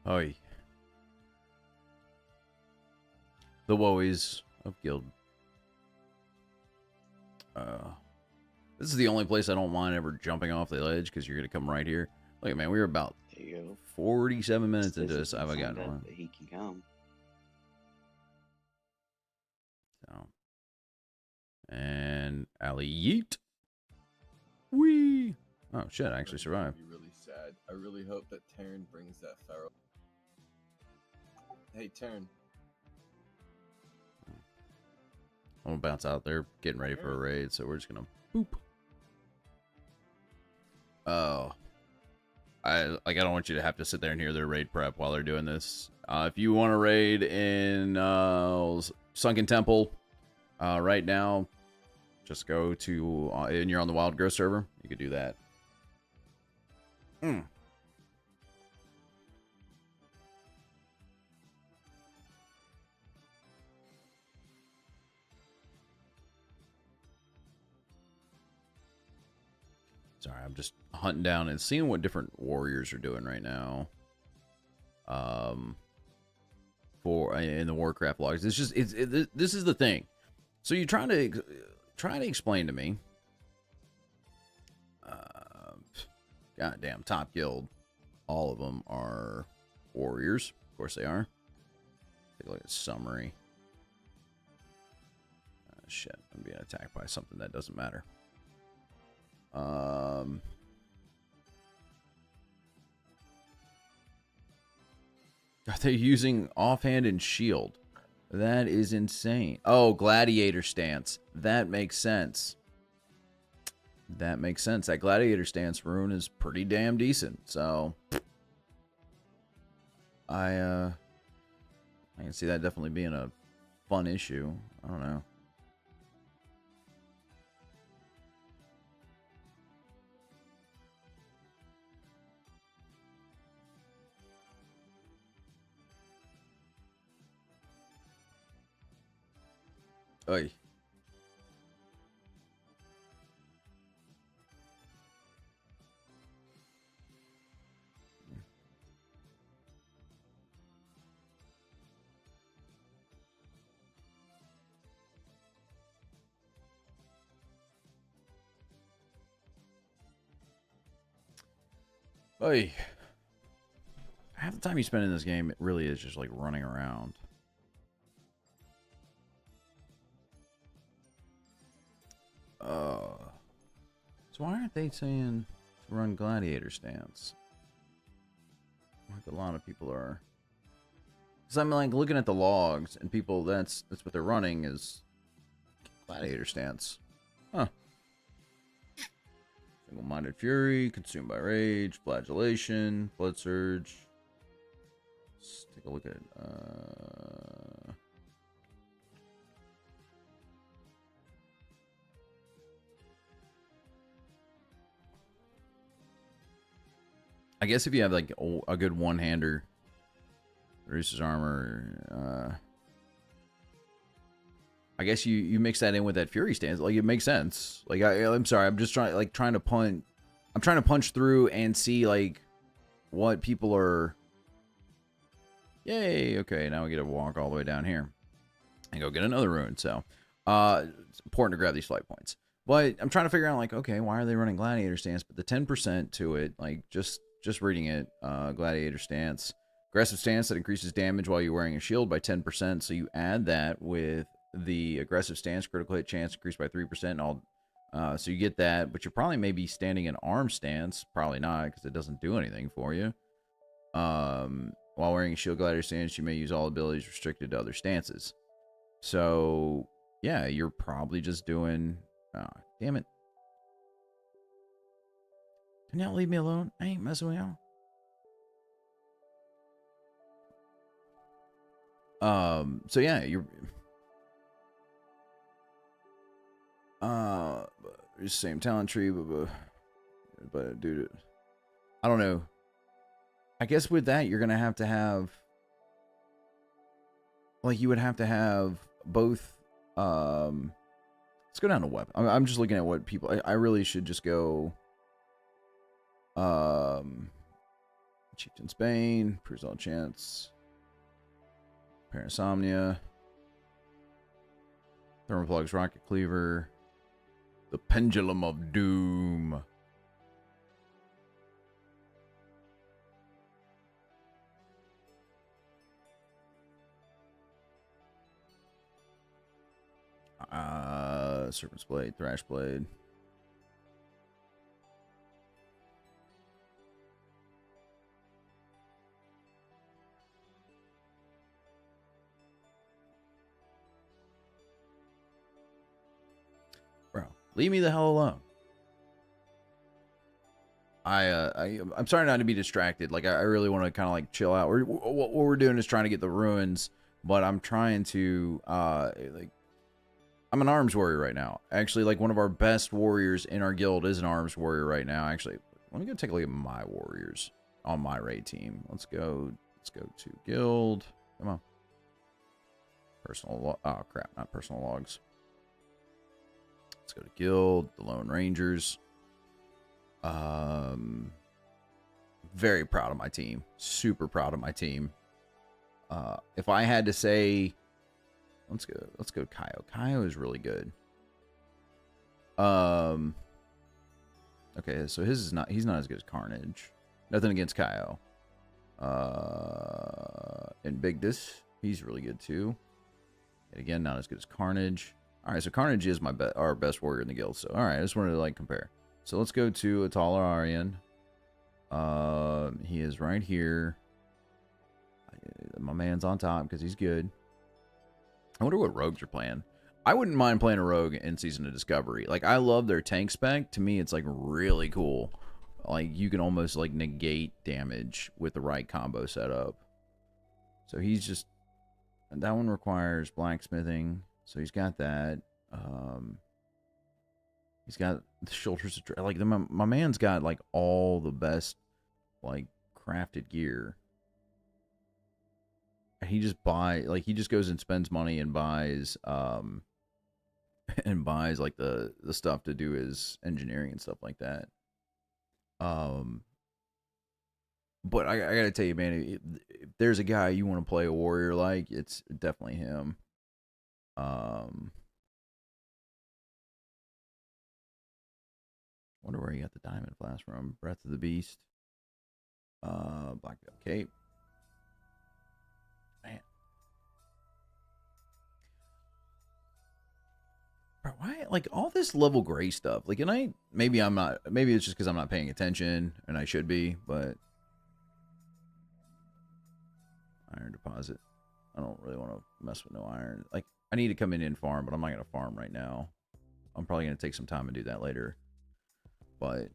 Oi. The woes of guild. This is the only place I don't mind ever jumping off the ledge because you're gonna come right here. Look, man, we were about There you go. 47 minutes into This this. I've isn't gotten signed up, one. but he can come. So, and Ali Yeet. Wee. Oh shit! I actually survived. Be really sad. I really hope that Taryn brings that pharaoh. Hey, Taryn. I'm gonna bounce out there, getting ready for a raid. So we're just gonna boop. Oh, I don't want you to have to sit there and hear their raid prep while they're doing this. If you want to raid in Sunken Temple, right now, just go to and you're on the Wild Growth server. You could do that. Sorry, I'm just hunting down and seeing what different warriors are doing right now. For in the Warcraft logs, it's just this is the thing. So you're trying to explain to me. Goddamn top guild, all of them are warriors. Of course they are. Take a look at summary. Shit, I'm being attacked by something that doesn't matter. Are they using offhand and shield? That is insane. Oh, gladiator stance. That makes sense. That makes sense. That gladiator stance rune is pretty damn decent. So I can see that definitely being a fun issue. I don't know. Oy. Oy. Half the time you spend in this game, it really is just like running around. So why aren't they saying to run gladiator stance? Like a lot of people are. Because I'm like looking at the logs and people that's what they're running is gladiator stance. Huh. Single-minded fury, consumed by rage, flagellation, blood surge. Let's take a look at I guess if you have like a good one-hander Reduces armor. I guess you mix that in with that Fury stance. Like, it makes sense. Like, I'm sorry. I'm just trying to punch. I'm trying to punch through and see, like, what people are... Yay! Okay, now we get to walk all the way down here. And go get another rune, so... it's important to grab these flight points. But I'm trying to figure out, like, okay, why are they running Gladiator Stance? But the 10% to it, like, just reading it, Gladiator Stance. Aggressive Stance that increases damage while you're wearing a shield by 10%. So you add that with the Aggressive Stance, critical hit chance increased by 3%. And all, so you get that, but you're probably maybe standing in Arm Stance. Probably not, because it doesn't do anything for you. While wearing a Shield Gladiator Stance, you may use all abilities restricted to other stances. So, yeah, you're probably just doing... Oh, damn it. Can y'all leave me alone? I ain't messing with y'all. So yeah, you're same talent tree, but dude, I don't know. I guess with that you're gonna have to have, like, you would have to have both. Let's go down to weapon. I'm just looking at what people. I really should just go. Chieftain's Bane, proves all chance. Parasomnia, Thermoplugs, Rocket Cleaver, the Pendulum of Doom. Serpent's Blade, Thrash Blade. Bro, leave me the hell alone. I'm sorry not to be distracted. Like, I really want to kind of like chill out. What we're doing is trying to get the ruins, but I'm trying to like, I'm an arms warrior right now. Actually, like, one of our best warriors in our guild is an arms warrior right now. Actually, let me go take a look at my warriors on my raid team. Let's go to guild. Come on. Personal oh crap, not personal logs. Let's go to guild, the Lone Rangers. Very proud of my team. Super proud of my team. If I had to say, let's go Kaio. Kaio is really good. Okay, so he's not as good as Carnage. Nothing against Kaio. And Big Dis, he's really good too. And again, not as good as Carnage. All right, so Carnage is our best warrior in the guild. So, all right, I just wanted to like compare. So let's go to Atalar Aryan. He is right here. My man's on top because he's good. I wonder what rogues are playing. I wouldn't mind playing a rogue in Season of Discovery. Like, I love their tank spec. To me, it's like really cool. Like, you can almost like negate damage with the right combo setup. So he's just, and that one requires blacksmithing. So he's got that. He's got the shoulders of, like, my man's got like all the best like crafted gear. And he just he just goes and spends money and buys like the stuff to do his engineering and stuff like that. But I gotta tell you, man, if there's a guy you want to play a warrior like, it's definitely him. Wonder where he got the diamond flask from. Breath of the Beast. Black Veil Cape. Man. Bro, why, like, all this level gray stuff? Like, and maybe it's just because I'm not paying attention, and I should be, but iron deposit. I don't really want to mess with no iron. Like, I need to come in and farm, but I'm not going to farm right now. I'm probably going to take some time and do that later. But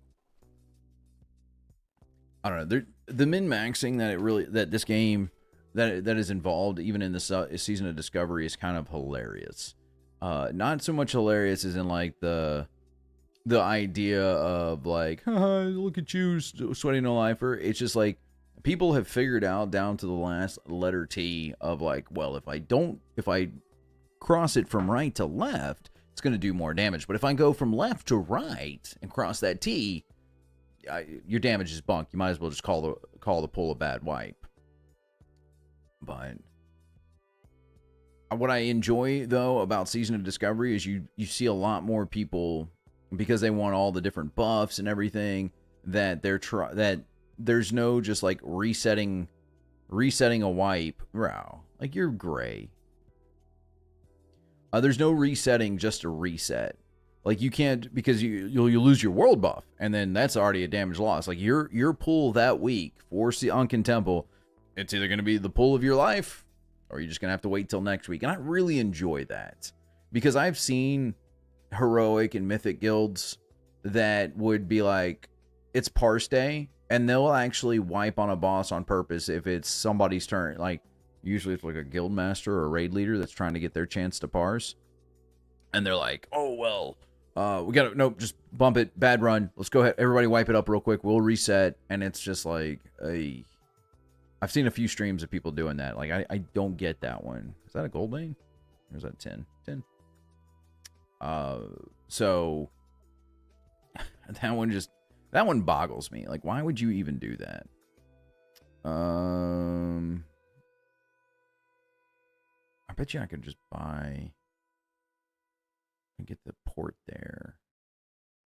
I don't know. The min-maxing that this game that is involved, even in the Season of Discovery, is kind of hilarious. Not so much hilarious as in like the idea of like, haha, look at you sweating no lifer. It's just like, People have figured out down to the last letter T of like, well, if I cross it from right to left, it's going to do more damage. But if I go from left to right and cross that T, your damage is bunk. You might as well just call the pull a bad wipe. But what I enjoy though about Season of Discovery is you see a lot more people, because they want all the different buffs and everything, that that there's no just like resetting a wipe. Wow, like you're gray. There's no resetting just to reset. Like you can't, because you'll lose your world buff, and then that's already a damage loss. Like your pull that week for Unkin Temple, it's either going to be the pull of your life, or you're just going to have to wait till next week. And I really enjoy that, because I've seen heroic and mythic guilds that would be like, it's parse day, and they'll actually wipe on a boss on purpose if it's somebody's turn. Like usually it's like a guild master or a raid leader that's trying to get their chance to parse, and they're like, oh well, we gotta, nope, just bump it, bad run, let's go ahead, everybody wipe it up real quick, we'll reset. And it's just like, I've seen a few streams of people doing that. Like I don't get that one. Is that a gold lane, or is that 10? So that one boggles me. Like, why would you even do that? I bet you I could just buy and get the port there.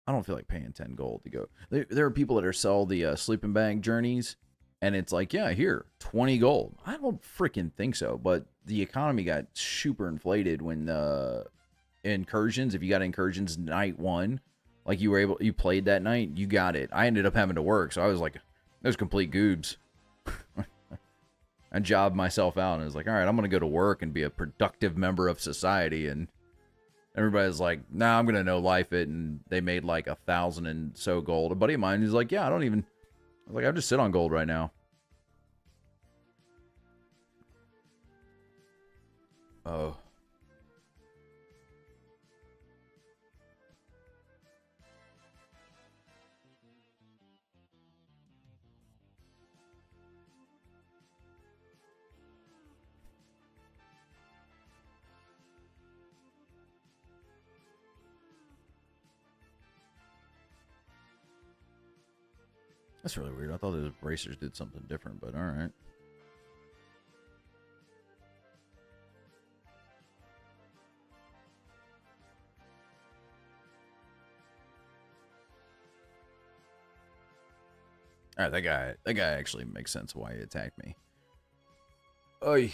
I don't feel like paying 10 gold to go. There are people that are sell the sleeping bag journeys, and it's like, yeah, here, 20 gold. I don't freaking think so, but the economy got super inflated when incursions, if you got incursions night 1, like you played that night, you got it. I ended up having to work, so I was like, there's complete goobs. I jobbed myself out and was like, all right, I'm gonna go to work and be a productive member of society. And everybody's like, nah, I'm gonna no life it. And they made like 1,000 and so gold. A buddy of mine is like, yeah, I was like, I just sit on gold right now. Oh. That's really weird. I thought the bracers did something different, but all right. All right, that guy actually makes sense why he attacked me. Oy.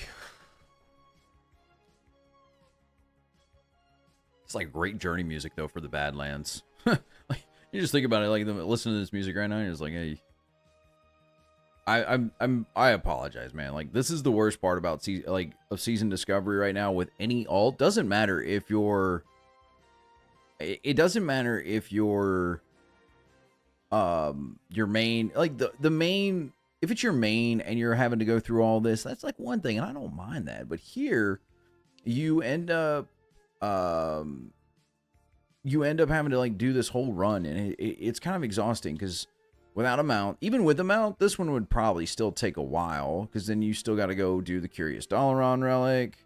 It's like great journey music though for the Badlands. Like, you just think about it, like listening to this music right now, you're just like, hey. I apologize, man. Like, this is the worst part about season discovery right now with any alt. Doesn't matter if you're. It doesn't matter if you're. Your main, like the main. If it's your main and you're having to go through all this, that's like one thing, and I don't mind that. But here, you end up having to like do this whole run, and it's kind of exhausting because without a mount, even with a mount, this one would probably still take a while because then you still got to go do the Curious Dalaran relic.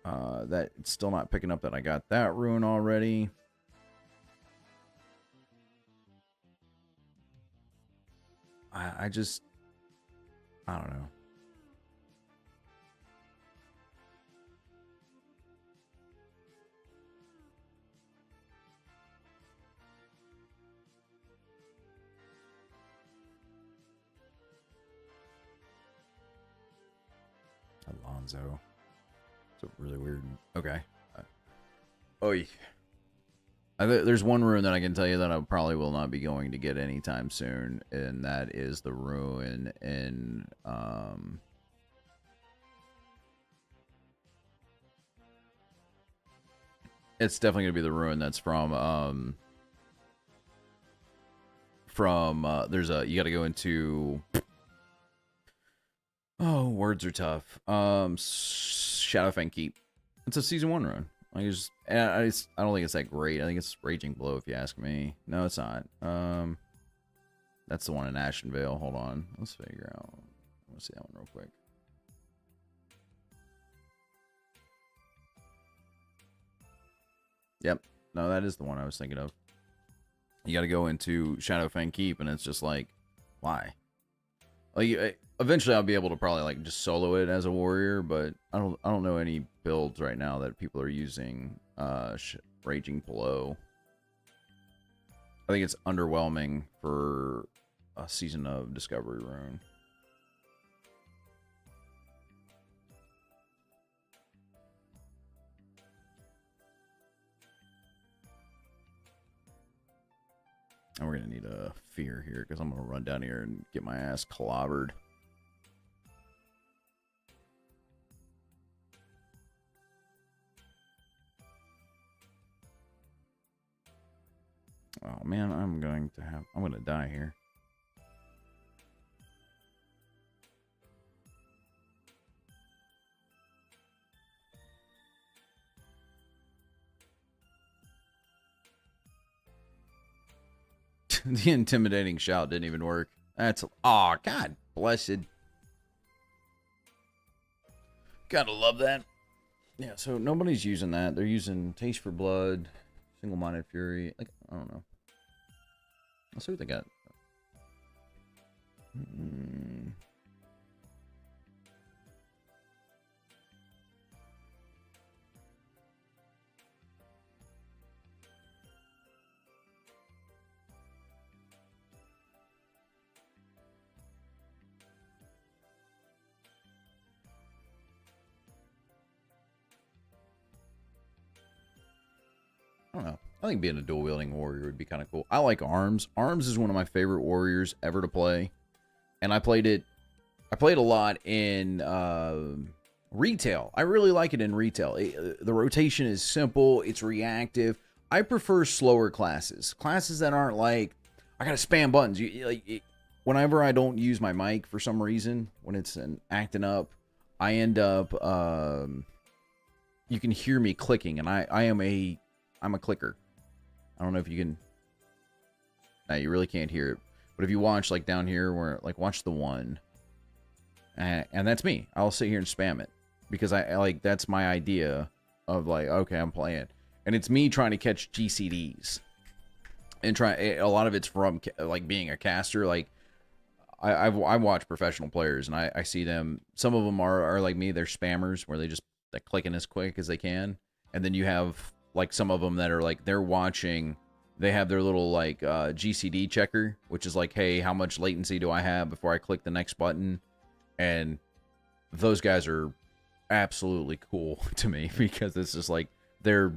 That it's still not picking up that I got that rune already. I don't know. Alonzo. It's a really weird. Okay. Oy. There's one rune that I can tell you that I probably will not be going to get anytime soon, and that is the rune in it's definitely gonna be the rune that's from there's a, you gotta go into, oh, words are tough. Shadowfang Keep. It's a season 1 rune. I don't think it's that great. I think it's Raging Blow if you ask me. No, it's not. That's the one in Ashenvale. Hold on. Let's figure out. Let's see that one real quick. Yep. No, that is the one I was thinking of. You got to go into Shadowfang Keep, and it's just like, why? Like, eventually I'll be able to probably like just solo it as a warrior, but I don't know any builds right now that people are using Raging Below. I think it's underwhelming for a season of Discovery Rune. And we're going to need a fear here because I'm going to run down here and get my ass clobbered. Oh man, I'm going to die here. The intimidating shout didn't even work. That's, oh, God blessed. Gotta love that. Yeah, so nobody's using that. They're using Taste for Blood, Single-Minded Fury. Like, I don't know. Let's see what they got. I don't know. I think being a dual-wielding warrior would be kind of cool. I like Arms. Arms is one of my favorite warriors ever to play. And I played a lot in retail. I really like it in retail. The rotation is simple. It's reactive. I prefer slower classes. Classes that aren't like, I gotta spam buttons. Whenever I don't use my mic for some reason, when it's acting up, I end up, you can hear me clicking. And I'm a clicker. I don't know if you can. No, you really can't hear it. But if you watch like down here, where like watch the one, and that's me. I'll sit here and spam it because I like that's my idea of like, okay, I'm playing, and it's me trying to catch GCDs, and a lot of it's from like being a caster. Like I watch professional players and I see them. Some of them are like me. They're spammers where they're clicking as quick as they can, and then you have like some of them that are like they're watching, they have their little like GCD checker, which is like, hey, how much latency do I have before I click the next button? And those guys are absolutely cool to me because it's just like they're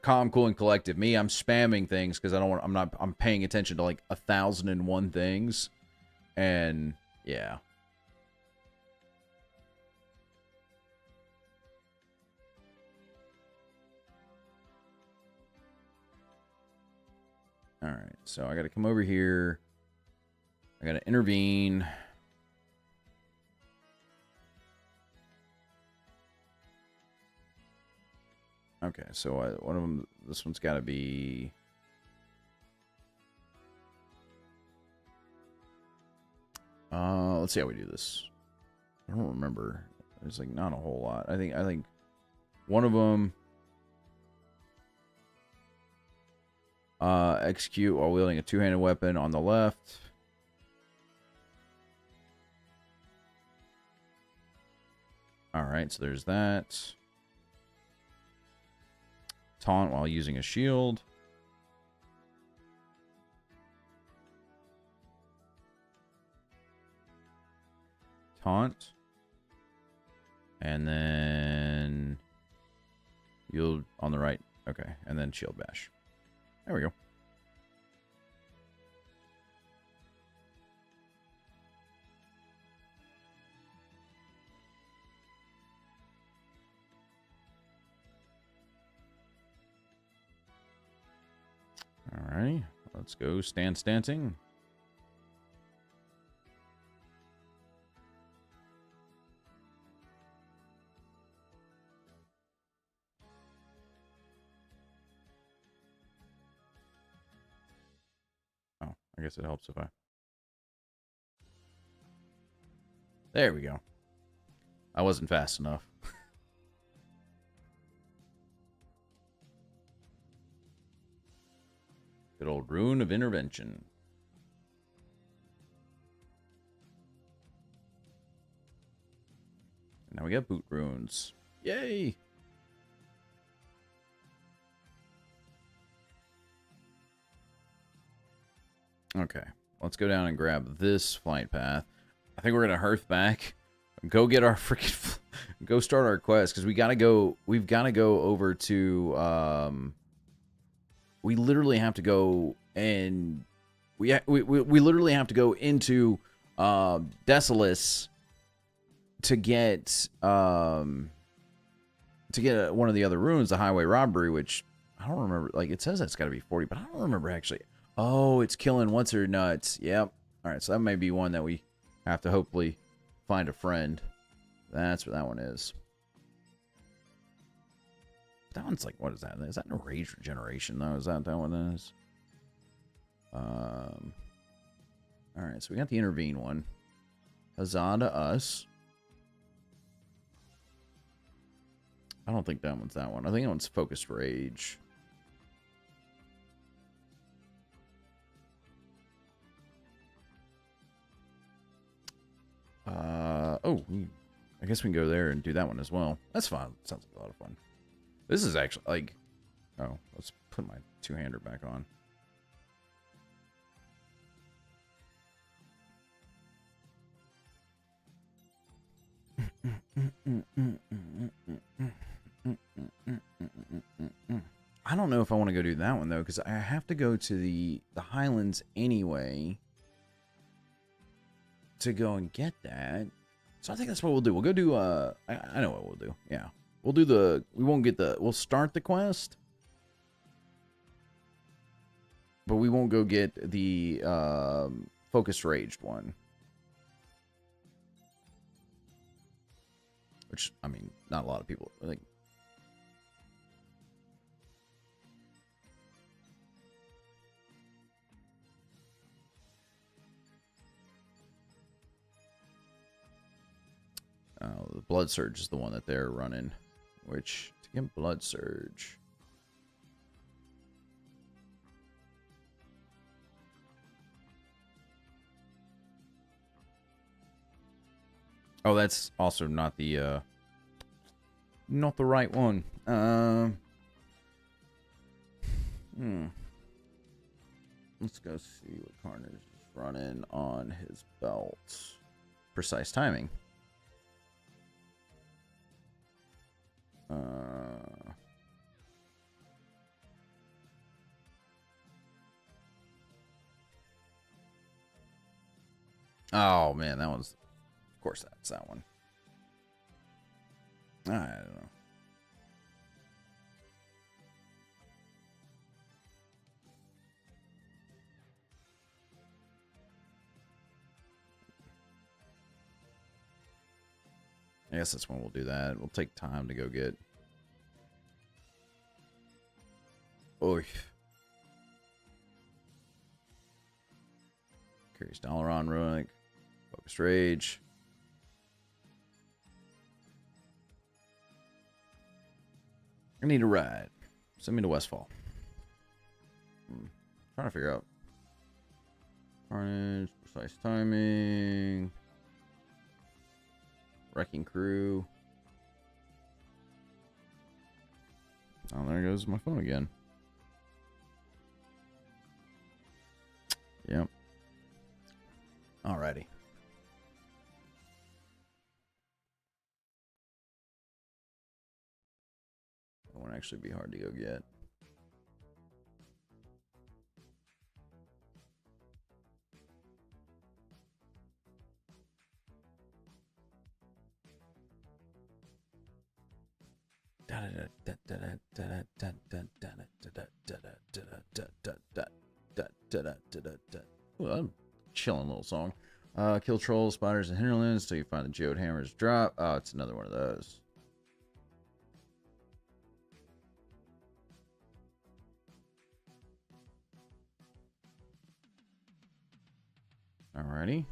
calm, cool, and collective. Me, I'm spamming things because I'm paying attention to like 1,001 things, and yeah. All right, so I got to come over here. I got to intervene. Okay, so one of them, this one's got to be... let's see how we do this. I don't remember. There's like not a whole lot. I think one of them... execute while wielding a two-handed weapon on the left. Alright, so there's that. Taunt while using a shield. Taunt. And then... yield on the right. Okay, and then shield bash. There we go. All right, let's go stancing. I guess it helps if I... There we go. I wasn't fast enough. Good old Rune of Intervention. Now we got boot runes. Yay! Okay, let's go down and grab this flight path. I think we're gonna hearth back, go get our freaking, go start our quest because we gotta go. We've got to go over to. We literally have to go and we literally have to go into Desolus to get one of the other runes, the highway robbery, which I don't remember. Like it says that's got to be 40, but I don't remember actually. Oh, it's killing once or nuts. Yep. All right, so that may be one that we have to hopefully find a friend. That's what that one is. That one's like, what is that? Is that a rage regeneration though? Is that one is? All right, so we got the intervene one. Huzzah to us. I don't think that one's that one. I think that one's focused rage. Oh, I guess we can go there and do that one as well. That's fine. Sounds like a lot of fun. This is actually like, oh, let's put my two-hander back on. I don't know if I want to go do that one though, because I have to go to the Highlands anyway to go and get that. So I think that's what we'll do. We'll go do I know what we'll do. Yeah. We'll do we'll start the quest. But we won't go get the focus raged one. Which, I mean, not a lot of people, I think. The Blood Surge is the one that they're running. Which, to get Blood Surge... Oh, that's also not the right one. Let's go see what Carnage is running on his belt. Precise timing. Oh man, that one's, of course that's that one. I don't know. I guess that's when we'll do that. We'll take time to go get. Oy. Curious Dalaran Runic. Focused Rage. I need a ride. Send me to Westfall. Trying to figure out. Carnage, precise timing. Wrecking Crew. Oh, there goes my phone again. Yep. Alrighty. That won't actually be hard to go get. Ooh, I'm chilling little song. Kill trolls, spiders, and hinterlands till you find the geode hammers drop. Oh, it's another one of those. Alrighty.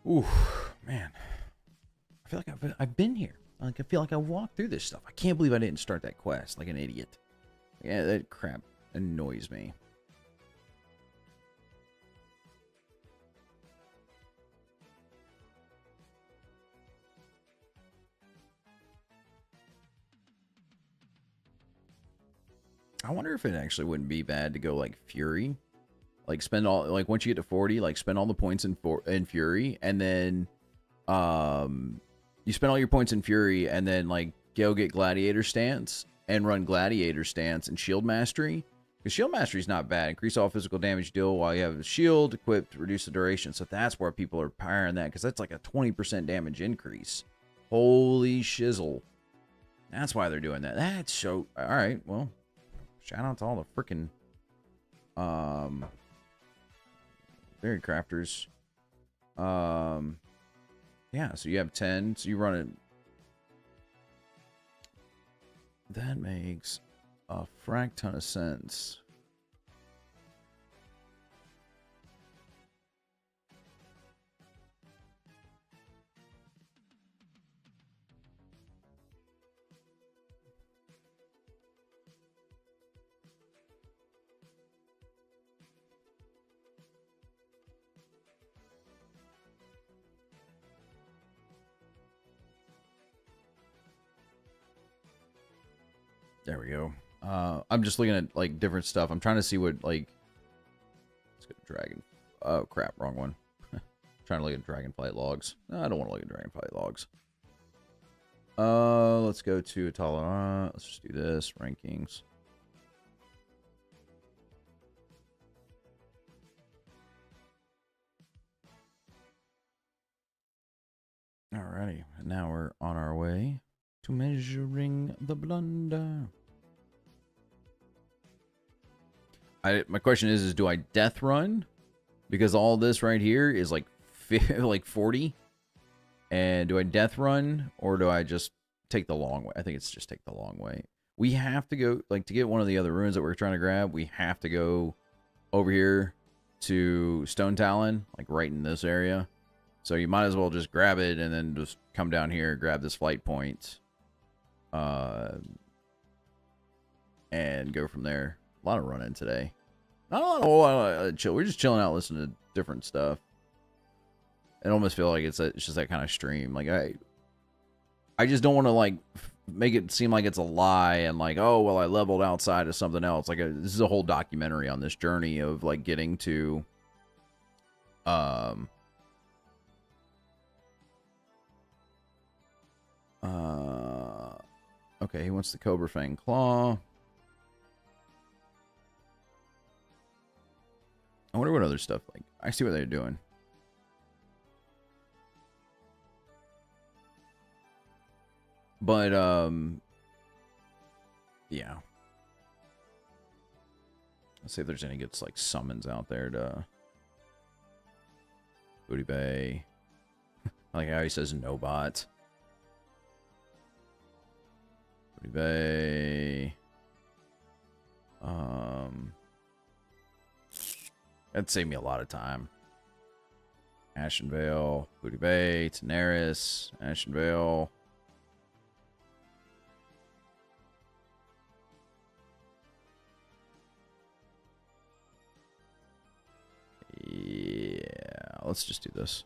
Ooh, man. I feel like I've been here. Like I feel like I walked through this stuff. I can't believe I didn't start that quest like an idiot. Yeah, that crap annoys me. I wonder if it actually wouldn't be bad to go like Fury. Like spend all, like once you get to 40, like spend all the points in Fury, and then you spend all your points in Fury, and then like go get Gladiator Stance and run Gladiator Stance and Shield Mastery. Because Shield Mastery is not bad. Increase all physical damage you deal while you have a shield equipped, reduce the duration. So that's where people are powering that, because that's like a 20% damage increase. Holy shizzle. That's why they're doing that. That's so... Alright, well, shout out to all the freaking berry crafters. Yeah, so you have 10, so you run it. That makes a frack ton of sense. There we go. I'm just looking at like different stuff. I'm trying to see what like. Let's go to dragon. Oh crap, wrong one. Trying to look at dragonflight logs. No, I don't want to look at dragonflight logs. Let's go to Tolerant. Let's just do this rankings. Alrighty, and now we're on our way to measuring the blunder. My question is do I death run? Because all this right here is like like 40. And do I death run or do I just take the long way? I think it's just take the long way. We have to go, like, to get one of the other runes that we're trying to grab, we have to go over here to Stone Talon, like right in this area. So you might as well just grab it and then just come down here, grab this flight point, and go from there. A lot of running today. Not a lot of chill. We're just chilling out, listening to different stuff. I almost feel like it's just that kind of stream. Like I just don't want to like make it seem like it's a lie and like, oh well, I leveled outside of something else. Like this is a whole documentary on this journey of like getting to okay, he wants the Cobra Fang Claw. I wonder what other stuff, like I see what they're doing. But yeah. Let's see if there's any good like summons out there to Booty Bay. I like how he says no bot. Booty Bay. That'd save me a lot of time. Ashenvale, Booty Bay, Tenaris, Ashenvale. Yeah, let's just do this.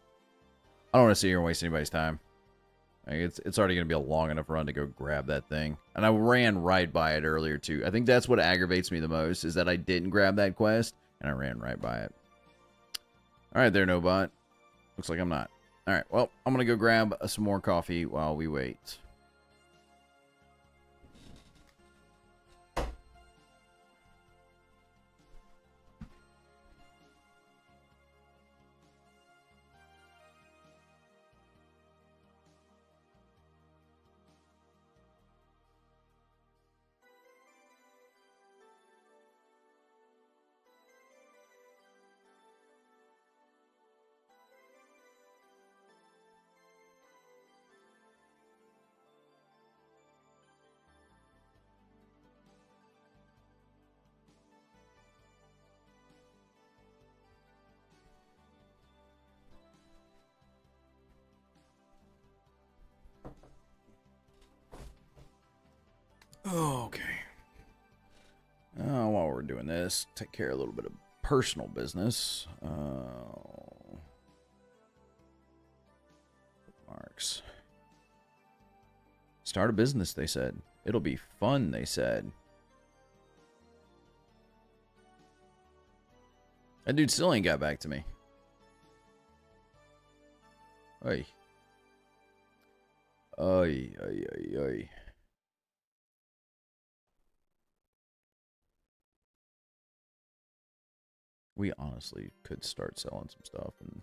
I don't want to sit here and waste anybody's time. Like, it's already going to be a long enough run to go grab that thing. And I ran right by it earlier, too. I think that's what aggravates me the most, is that I didn't grab that quest, and I ran right by it. Alright there, Nobot. Looks like I'm not. Alright, well, I'm going to go grab some more coffee while we wait. Okay. While we're doing this, take care of a little bit of personal business. Marks. Start a business, they said. It'll be fun, they said. That dude still ain't got back to me. Oy. Oy, oy, oy, oy. We honestly could start selling some stuff and...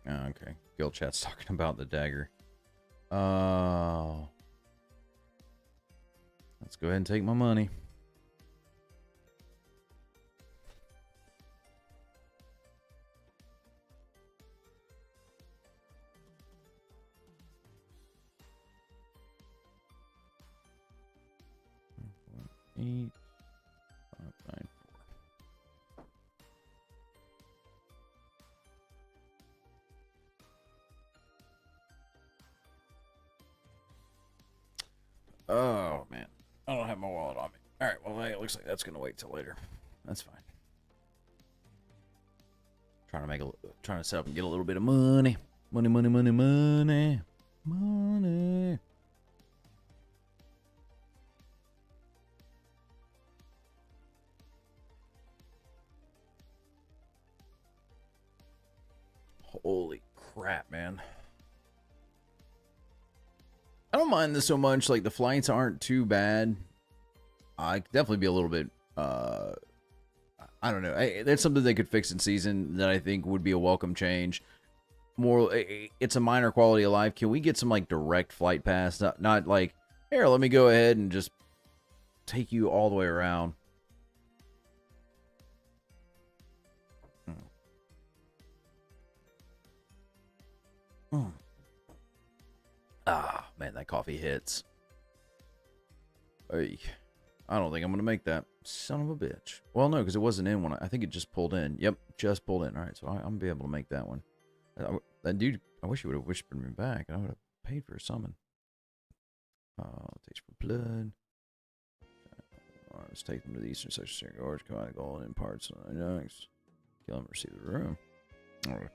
Oh, okay. Guild chat's talking about the dagger. Let's go ahead and take my money. Eight, 5, 9, 4. Oh, man. I don't have my wallet on me. Alright, well, it looks like that's going to wait till later. That's fine. Trying to set up and get a little bit of money. Money, money, money, money. Money. Holy crap, man. I don't mind this so much. Like, the flights aren't too bad. I could definitely be a little bit, I don't know. That's something they could fix in season that I think would be a welcome change. More, it's a minor quality of life. Can we get some, like, direct flight pass? Not like, here, let me go ahead and just take you all the way around. Ah, man, that coffee hits. Hey, I don't think I'm going to make that. Son of a bitch. Well, no, because it wasn't in one. I think it just pulled in. Yep, just pulled in. All right, so I'm going to be able to make that one. That dude, I wish he would have whispered me back, and I would have paid for a summon. Taste for blood. Let's take them to the eastern section of Gorge. Come out of gold in parts. Next. Kill him, receive the room. All right.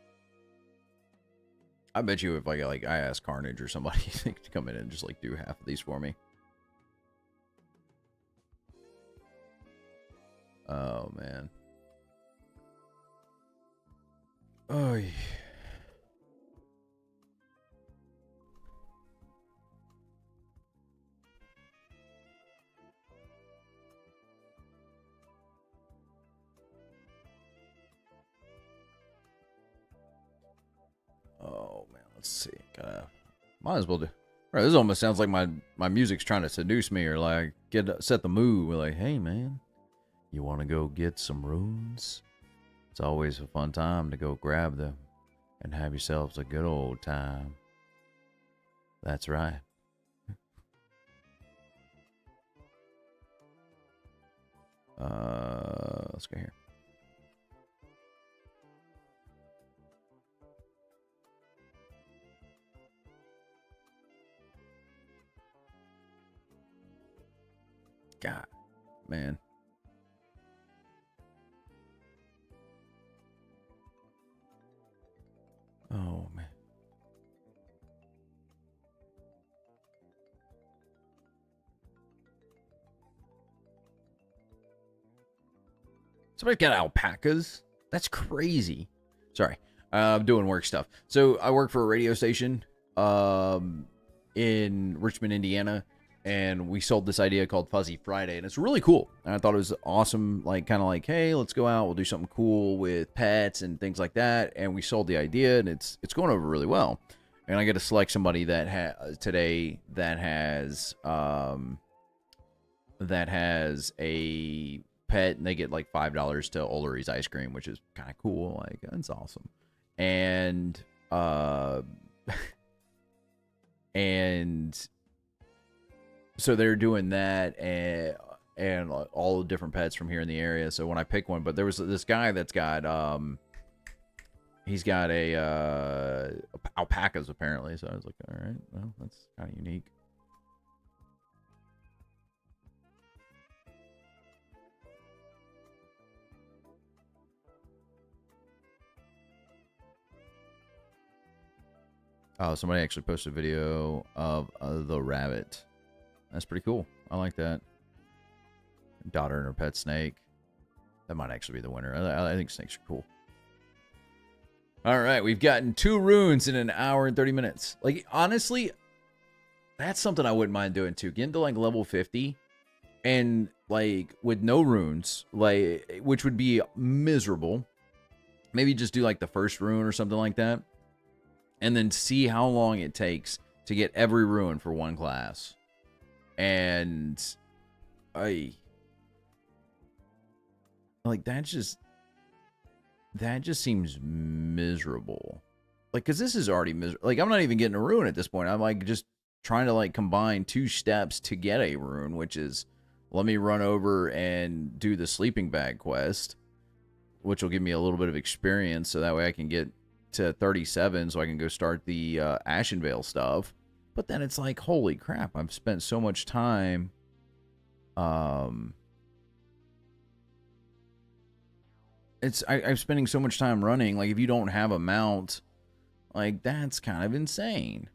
I bet you if I ask Carnage or somebody to come in and just like do half of these for me. Oh man. Oh. Oh man, let's see. Might as well do. Right, this almost sounds like my music's trying to seduce me or like set the mood. We're like, hey man, you want to go get some runes? It's always a fun time to go grab them and have yourselves a good old time. That's right. Let's go here. God, man. Oh, man. Somebody's got alpacas? That's crazy. Sorry. I'm doing work stuff. So I work for a radio station in Richmond, Indiana. And we sold this idea called Fuzzy Friday, and it's really cool. And I thought it was awesome, like kind of like, hey, let's go out, we'll do something cool with pets and things like that. And we sold the idea, and it's going over really well. And I get to select somebody that today that has a pet, and they get like $5 to Ullery's ice cream, which is kind of cool. Like, that's awesome. And And so they're doing that and all the different pets from here in the area. So when I pick one, but there was this guy that's got he's got alpacas apparently. So I was like, all right, well, that's kind of unique. Oh, somebody actually posted a video of the rabbit. That's pretty cool. I like that. Daughter and her pet snake. That might actually be the winner. I think snakes are cool. All right, we've gotten 2 runes in an hour and 30 minutes. Like, honestly, that's something I wouldn't mind doing too. Getting to like level 50 and like with no runes, like, which would be miserable. Maybe just do like the first rune or something like that. And then see how long it takes to get every rune for one class. And like that just seems miserable. Like, cause this is already miserable. Like, I'm not even getting a rune at this point. I'm like just trying to like combine 2 steps to get a rune, which is let me run over and do the sleeping bag quest, which will give me a little bit of experience, so that way I can get to 37 so I can go start the Ashenvale stuff. But then it's like, holy crap, I've spent so much time I'm spending so much time running. Like, if you don't have a mount, like, that's kind of insane.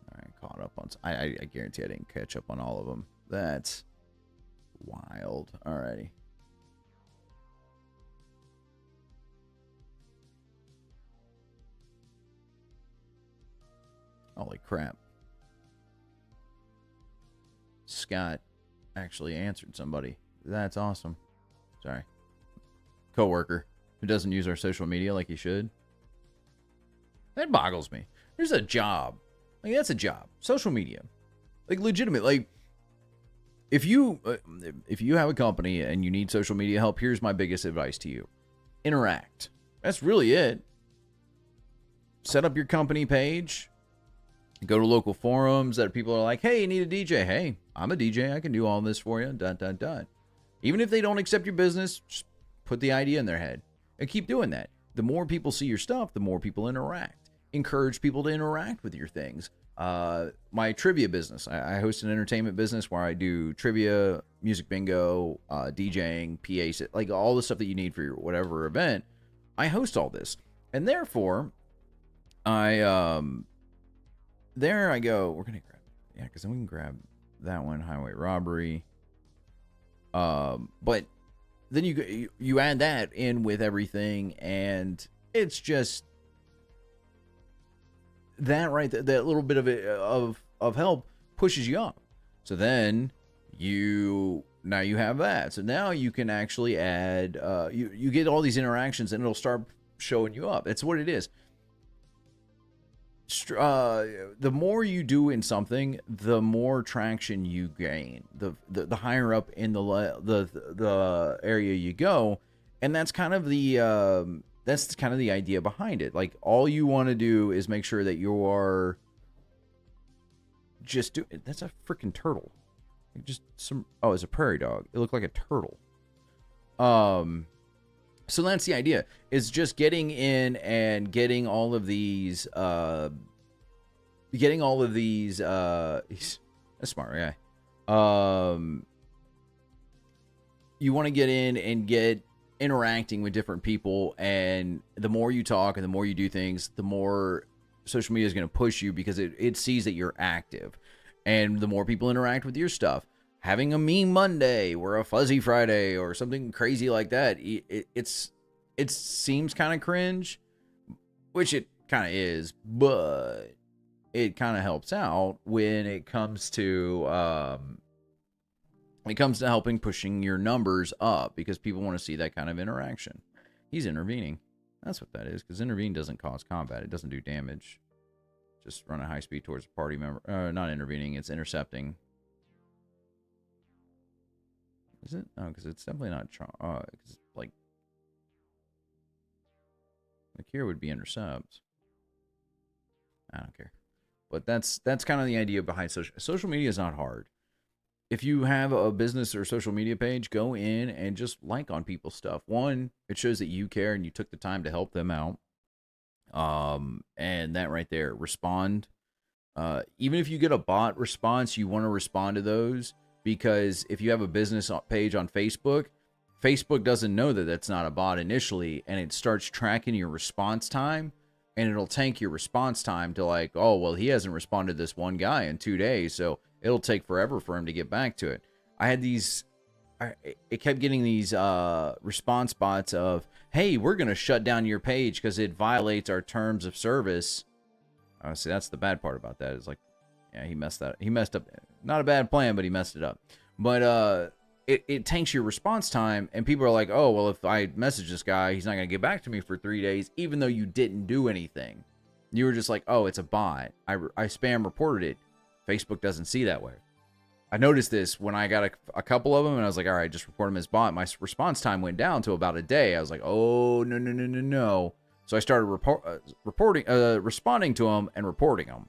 All right, caught up on I guarantee I didn't catch up on all of them. That's wild. Alrighty. Holy crap. Scott actually answered somebody. That's awesome. Sorry. Coworker who doesn't use our social media like he should. That boggles me. There's a job. Like, that's a job. Social media. Like, legitimate. Like, if you have a company and you need social media help, here's my biggest advice to you. Interact. That's really it. Set up your company page. Go to local forums that people are like, hey, you need a DJ. Hey, I'm a DJ. I can do all this for you. Dun, dun, dun. Even if they don't accept your business, just put the idea in their head and keep doing that. The more people see your stuff, the more people interact. Encourage people to interact with your things. My trivia business. I host an entertainment business where I do trivia, music bingo, DJing, PA, like all the stuff that you need for your whatever event. I host all this. And therefore, there I go. We're going to grab, yeah, because then we can grab that one, highway robbery. But then you add that in with everything, and it's just that right, that little bit of help pushes you up. So then you have that. So now you can actually add you get all these interactions, and it'll start showing you up. That's what it is. The more you do in something, the more traction you gain. The higher up in the area you go, and that's kind of the idea behind it. Like, all you want to do is make sure that you are just do. That's a freaking turtle. Just some. Oh, it's a prairie dog. It looked like a turtle. So that's the idea, is just getting in and getting all of these, he's a smart guy. You want to get in and get interacting with different people, and the more you talk and the more you do things, the more social media is going to push you, because it sees that you're active, and the more people interact with your stuff. Having a meme Monday or a fuzzy Friday or something crazy like that, it seems kind of cringe, which it kind of is, but it kind of helps out when it comes to helping pushing your numbers up, because people want to see that kind of interaction. He's intervening. That's what that is, because intervene doesn't cause combat. It doesn't do damage. Just run at high speed towards a party member. Not intervening, it's intercepting. Is it? No, because it's definitely not. Like, The cure would be intercept. I don't care. But that's kind of the idea behind social media is not hard. If you have a business or social media page, go in and just like on people's stuff. One, it shows that you care and you took the time to help them out. And that right there, respond. Even if you get a bot response, you want to respond to those, because if you have a business page on Facebook, Facebook doesn't know that that's not a bot initially, and it starts tracking your response time, and it'll tank your response time to like, oh, well, he hasn't responded to this one guy in 2 days, so it'll take forever for him to get back to it. I had it kept getting these response bots of, hey, we're going to shut down your page because it violates our terms of service. See, that's the bad part about that. Is like, yeah, he messed up. Not a bad plan, but he messed it up. But it tanks your response time, and people are like, oh, well, if I message this guy, he's not going to get back to me for 3 days, even though you didn't do anything. You were just like, oh, it's a bot. I spam reported it. Facebook doesn't see that way. I noticed this when I got a couple of them, and I was like, all right, just report them as bot. My response time went down to about a day. I was like, oh, no. So I started responding to them and reporting them.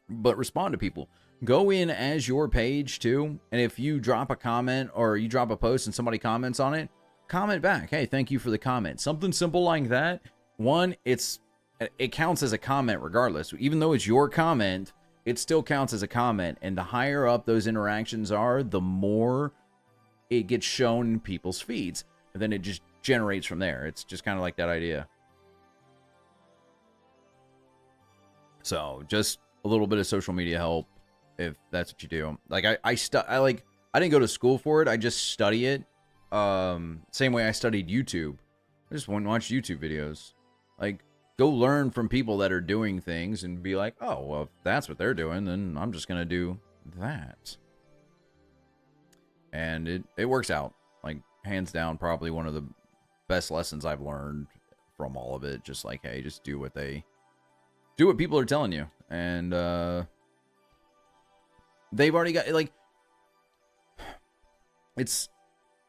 But respond to people. Go in as your page too, and if you drop a comment or you drop a post and somebody comments on it, comment back. Hey, thank you for the comment. Something simple like that. One, it counts as a comment regardless. Even though it's your comment, it still counts as a comment, and the higher up those interactions are, the more it gets shown in people's feeds, and then it just generates from there. It's just kind of like that idea. So just a little bit of social media help if that's what you do. Like I didn't go to school for it. I just study it. Same way I studied YouTube. I just went and watched YouTube videos. Like, go learn from people that are doing things and be like, oh, well, if that's what they're doing, then I'm just gonna do that. And it works out. Like, hands down, probably one of the best lessons I've learned from all of it. Just like, hey, just do what people are telling you. And they've already got, like, it's,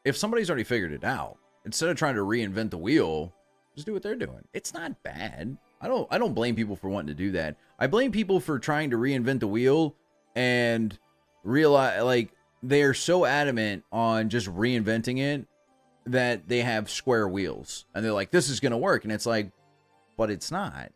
if somebody's already figured it out, instead of trying to reinvent the wheel, just do what they're doing. It's not bad. I don't blame people for wanting to do that. I blame people for trying to reinvent the wheel and realize, like, they are so adamant on just reinventing it that they have square wheels. And they're like, this is going to work. And it's like, but it's not.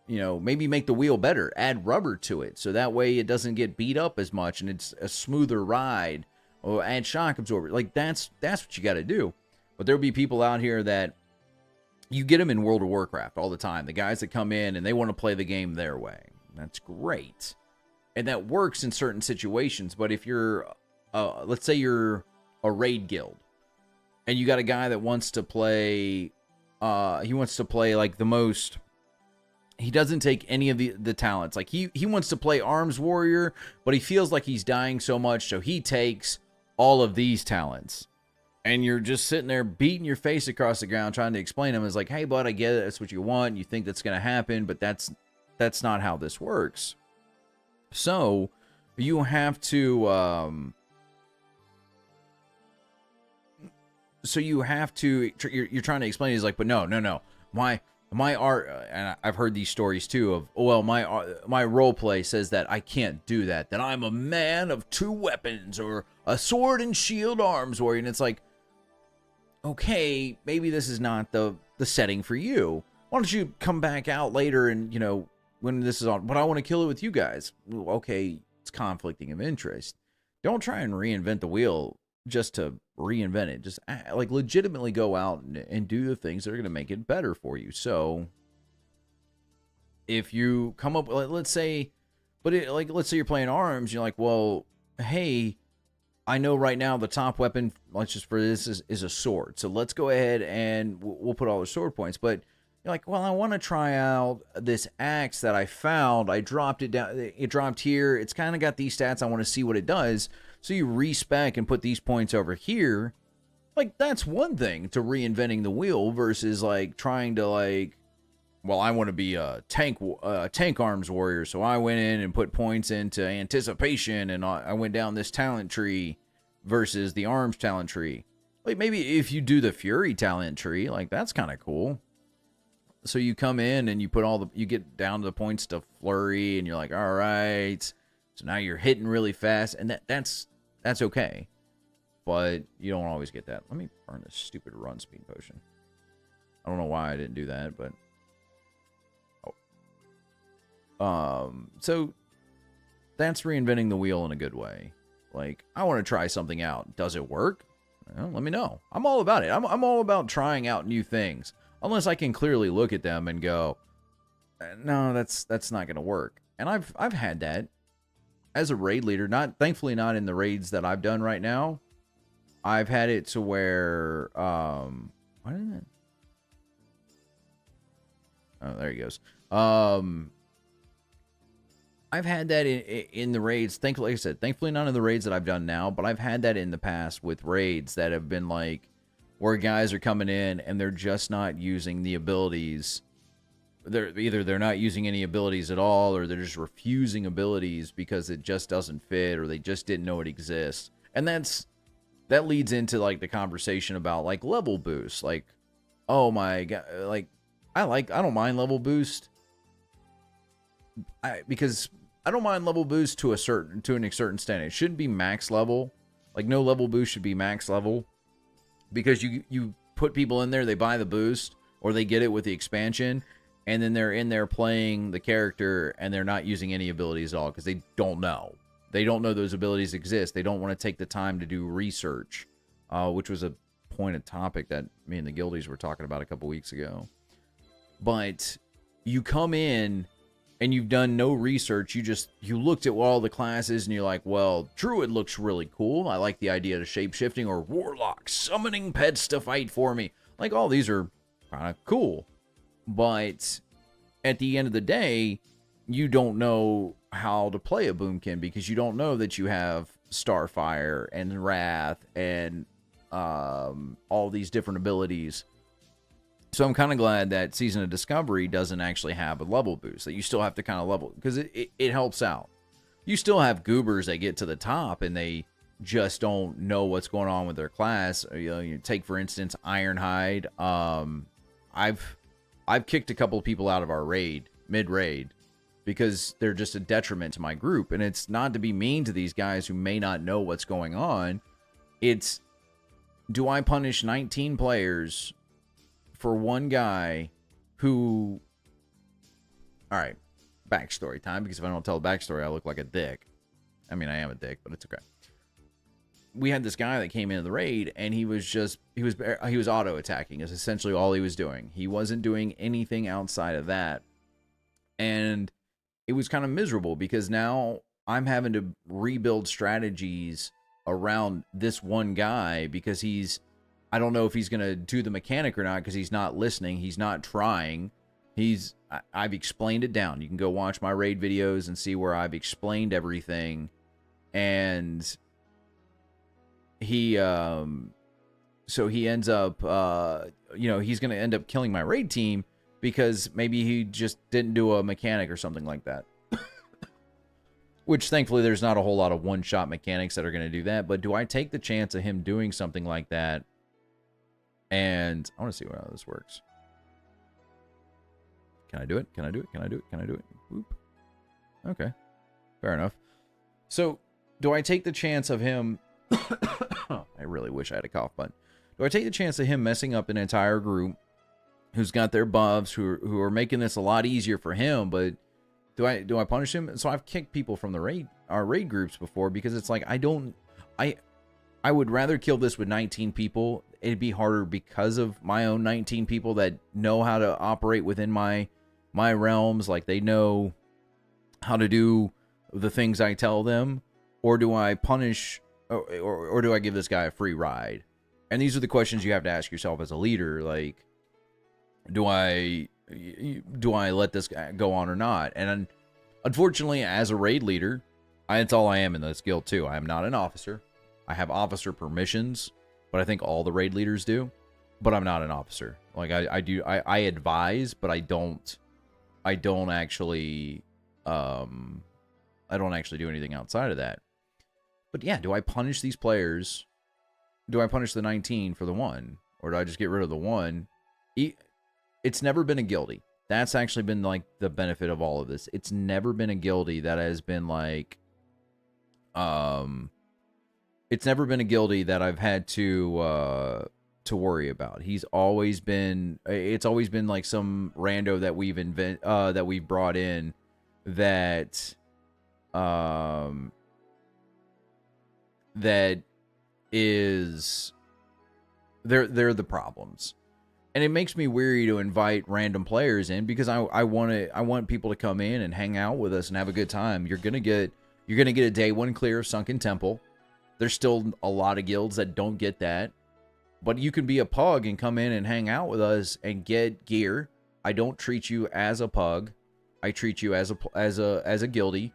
You know, maybe make the wheel better. Add rubber to it, so that way it doesn't get beat up as much and it's a smoother ride. Or add shock absorber. Like, that's what you got to do. But there'll be people out here that you get them in World of Warcraft all the time. The guys that come in and they want to play the game their way. That's great. And that works in certain situations. But if you're, let's say you're a raid guild and you got a guy that wants to play, he wants to play like the most, he doesn't take any of the talents. Like, he wants to play Arms Warrior, but he feels like he's dying so much, so he takes all of these talents. And you're just sitting there beating your face across the ground trying to explain to him. It's like, hey, bud, I get it. That's what you want. You think that's going to happen, but that's not how this works. So you have to, you're trying to explain. He's like, but no. My art, and I've heard these stories too of, well, my role play says that I can't do that. That I'm a man of two weapons, or a sword and shield arms warrior. And it's like, okay, maybe this is not the setting for you. Why don't you come back out later and, you know, when this is on, but I want to kill it with you guys. Okay, it's conflicting of interest. Don't try and reinvent the wheel just to reinvent it. Just like legitimately go out and do the things that are going to make it better for you. So if you come up, let's say you're playing arms, you're like, well, hey, I know right now the top weapon, let's just for this is a sword. So let's go ahead and we'll put all the sword points. But you're like, well, I want to try out this axe that I found. I dropped it down. It dropped here. It's kind of got these stats. I want to see what it does. So you respec and put these points over here. Like, that's one thing to reinventing the wheel versus like trying to like, well, I want to be a tank arms warrior. So I went in and put points into anticipation and I went down this talent tree versus the arms talent tree. Like, maybe if you do the fury talent tree, like, that's kind of cool. So you come in and you put you get down to the points to flurry, and you're like, all right. So now you're hitting really fast, and that's okay. But you don't always get that. Let me burn this stupid run speed potion. I don't know why I didn't do that, but so that's reinventing the wheel in a good way. Like, I want to try something out. Does it work? Well, let me know. I'm all about it. I'm all about trying out new things. Unless I can clearly look at them and go, no, that's not going to work. And I've had that as a raid leader. Thankfully not in the raids that I've done right now. I've had it to where why didn't it? Oh, there he goes. I've had that in the raids. Thankfully, like I said, thankfully not in the raids that I've done now, but I've had that in the past with raids that have been like where guys are coming in and they're just not using the abilities. They're not using any abilities at all, or they're just refusing abilities because it just doesn't fit, or they just didn't know it exists. And that leads into like the conversation about like level boost. Like, oh my god, like I don't mind level boost. Because I don't mind level boost to a certain extent. It shouldn't be max level. Like, no level boost should be max level, because you put people in there, they buy the boost or they get it with the expansion, and then they're in there playing the character and they're not using any abilities at all because they don't know. They don't know those abilities exist. They don't want to take the time to do research, which was a point of topic that me and the guildies were talking about a couple weeks ago. But you come in and you've done no research. You looked at all the classes and you're like, well, Druid looks really cool. I like the idea of shape-shifting, or Warlock, summoning pets to fight for me. Like, all these are kind of cool. But at the end of the day, you don't know how to play a Boomkin, because you don't know that you have Starfire and Wrath and all these different abilities. So I'm kind of glad that Season of Discovery doesn't actually have a level boost, that you still have to kind of level, because it helps out. You still have goobers that get to the top and they just don't know what's going on with their class. You take, for instance, Ironhide. I've kicked a couple of people out of our raid, mid-raid, because they're just a detriment to my group. And it's not to be mean to these guys who may not know what's going on. It's, do I punish 19 players for one guy who... Alright, backstory time, because if I don't tell a backstory, I look like a dick. I mean, I am a dick, but it's okay. We had this guy that came into the raid, and he was auto-attacking, is essentially all he was doing. He wasn't doing anything outside of that. And it was kind of miserable, because now I'm having to rebuild strategies around this one guy, because I don't know if he's going to do the mechanic or not, because he's not listening. He's not trying. I've explained it down. You can go watch my raid videos and see where I've explained everything. And so he ends up, he's going to end up killing my raid team because maybe he just didn't do a mechanic or something like that. Which, thankfully, there's not a whole lot of one-shot mechanics that are going to do that. But do I take the chance of him doing something like that? And I want to see how this works. Can I do it? Can I do it? Can I do it? Can I do it? Whoop. Okay. Fair enough. So, do I take the chance of him... I really wish I had a cough button. Do I take the chance of him messing up an entire group who's got their buffs, who are making this a lot easier for him, but do I punish him? So I've kicked people from our raid groups before, because it's like, I would rather kill this with 19 people. It'd be harder because of my own 19 people that know how to operate within my realms. Like, they know how to do the things I tell them. Or do I punish, or do I give this guy a free ride? And these are the questions you have to ask yourself as a leader. Like, do I let this guy go on or not? And unfortunately, as a raid leader, that's all I am in this guild too. I am not an officer. I have officer permissions, but I think all the raid leaders do. But I'm not an officer. Like, I advise, but I don't actually do anything outside of that. But yeah, do I punish these players? Do I punish the 19 for the one, or do I just get rid of the one? it's never been a guilty. That's actually been like the benefit of all of this. It's never been a guilty that has been like, it's never been a guilty that I've had to worry about. He's always been, it's always been like some rando that we've brought in that, that is, they're the problems. And it makes me weary to invite random players in because I want people to come in and hang out with us and have a good time. You're gonna get a day one clear of Sunken Temple. There's still a lot of guilds that don't get that, but you can be a pug and come in and hang out with us and get gear. I don't treat you as a pug. I treat you as a guildie.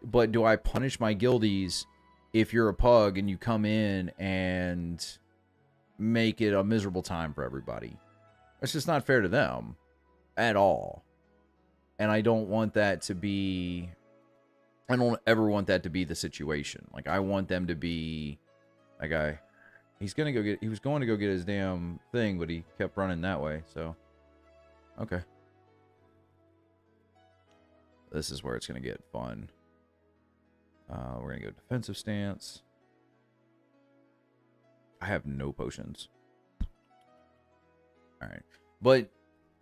But do I punish my guildies if you're a pug and you come in and make it a miserable time for everybody? It's just not fair to them at all. And I don't want that to be, I don't ever want that to be the situation. Like, I want them to be, that guy, he was going to go get his damn thing, but he kept running that way, so, okay. This is where it's going to get fun. We're going to go defensive stance. I have no potions. All right. But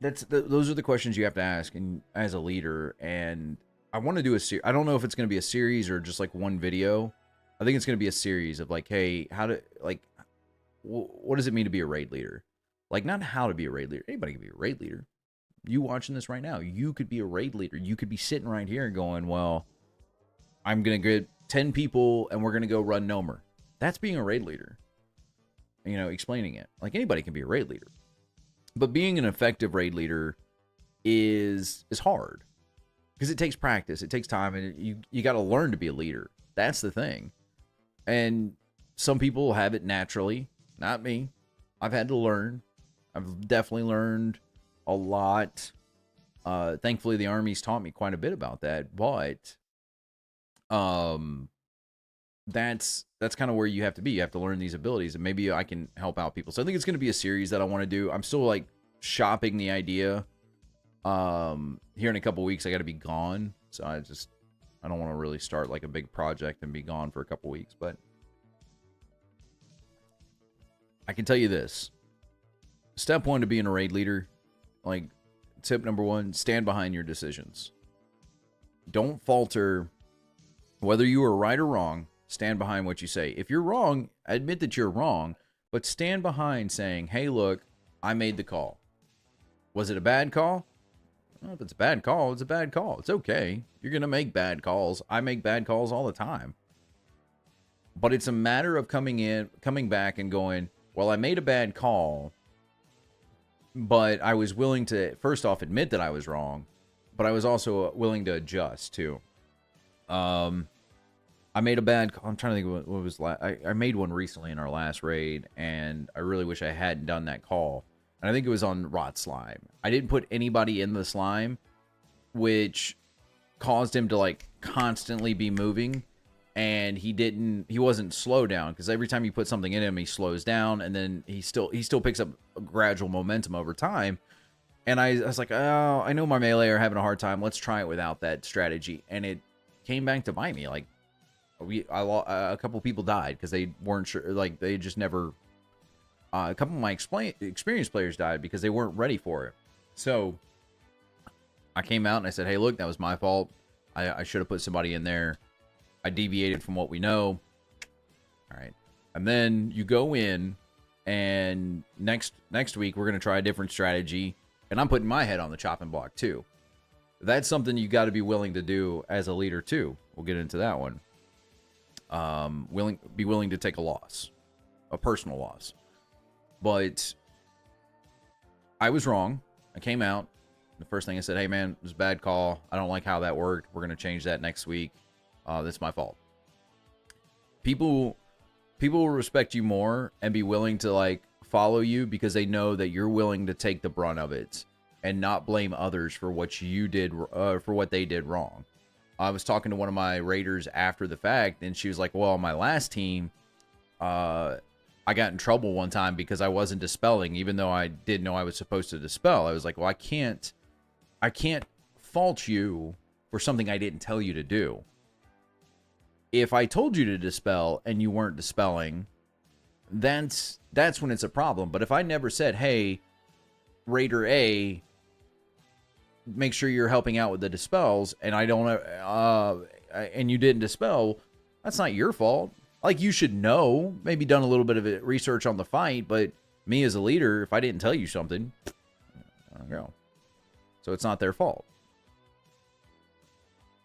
those are the questions you have to ask as a leader. And I want to do I don't know if it's going to be a series or just like one video. I think it's going to be a series of like, hey, what does it mean to be a raid leader? Like, not how to be a raid leader. Anybody can be a raid leader. You watching this right now, you could be a raid leader. You could be sitting right here and going, well, I'm going to get 10 people and we're going to go run Nomer. That's being a raid leader. You know, explaining it. Like, anybody can be a raid leader. But being an effective raid leader is hard. Because it takes practice. It takes time. And you got to learn to be a leader. That's the thing. And some people have it naturally. Not me. I've had to learn. I've definitely learned a lot. Thankfully, the Army's taught me quite a bit about that. But that's kind of where you have to be. You have to learn these abilities, and maybe I can help out people. So I think it's going to be a series that I want to do. I'm still like shopping the idea. Here in a couple weeks, I got to be gone, so I don't want to really start like a big project and be gone for a couple weeks. But I can tell you this: step one to being a raid leader, like tip number one, stand behind your decisions. Don't falter, whether you are right or wrong. Stand behind what you say. If you're wrong, admit that you're wrong, but stand behind saying, hey, look, I made the call. Was it a bad call? Well, if it's a bad call, it's a bad call. It's okay. You're going to make bad calls. I make bad calls all the time. But it's a matter of coming back and going, well, I made a bad call, but I was willing to, first off, admit that I was wrong, but I was also willing to adjust, too. I made a bad call. I'm trying to think what was last. I made one recently in our last raid, and I really wish I hadn't done that call. And I think it was on Rot Slime. I didn't put anybody in the slime, which caused him to like constantly be moving, and he wasn't slow down, because every time you put something in him, he slows down, and then he still picks up a gradual momentum over time. And I was like, oh, I know my melee are having a hard time. Let's try it without that strategy. And it came back to bite me. Like, a couple people died because they weren't sure, like they just never, a couple of my experienced players died because they weren't ready for it. So I came out and I said, hey, look, that was my fault. I should have put somebody in there. I deviated from what we know. All right. And then you go in, and next week we're going to try a different strategy, and I'm putting my head on the chopping block too. That's something you got to be willing to do as a leader too. We'll get into that one. Be willing to take a loss, a personal loss. But I was wrong. I came out. The first thing I said, hey man, it was a bad call. I don't like how that worked. We're going to change that next week. That's my fault. People will respect you more and be willing to like follow you because they know that you're willing to take the brunt of it and not blame others for what you did, for what they did wrong. I was talking to one of my raiders after the fact, and she was like, well, my last team, I got in trouble one time because I wasn't dispelling, even though I did know I was supposed to dispel. I was like, well, I can't fault you for something I didn't tell you to do. If I told you to dispel and you weren't dispelling, that's when it's a problem. But if I never said, hey, Raider A, make sure you're helping out with the dispels, and I don't, and you didn't dispel, that's not your fault. Like, you should know, maybe done a little bit of research on the fight, but me as a leader, if I didn't tell you something, I don't know. So it's not their fault.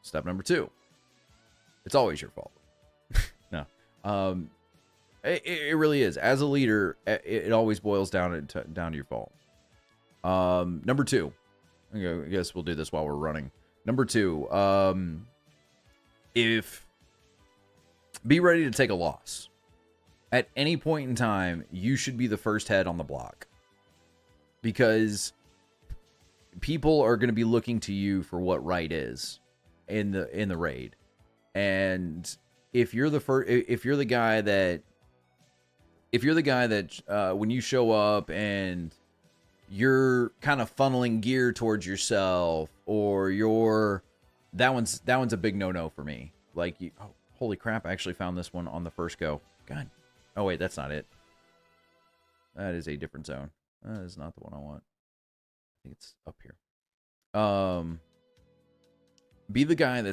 Step number 2. It's always your fault. No. It really is. As a leader, it always boils down to your fault. Number 2. I guess we'll do this while we're running. Number 2. Be ready to take a loss. At any point in time, you should be the first head on the block. Because people are going to be looking to you for what right is in the raid. And if you're the guy that when you show up and you're kind of funneling gear towards yourself, or that one's a big no-no for me. Like, holy crap, I actually found this one on the first go. God. Oh wait, that's not it. That is a different zone. That is not the one I want. I think it's up here. Be the guy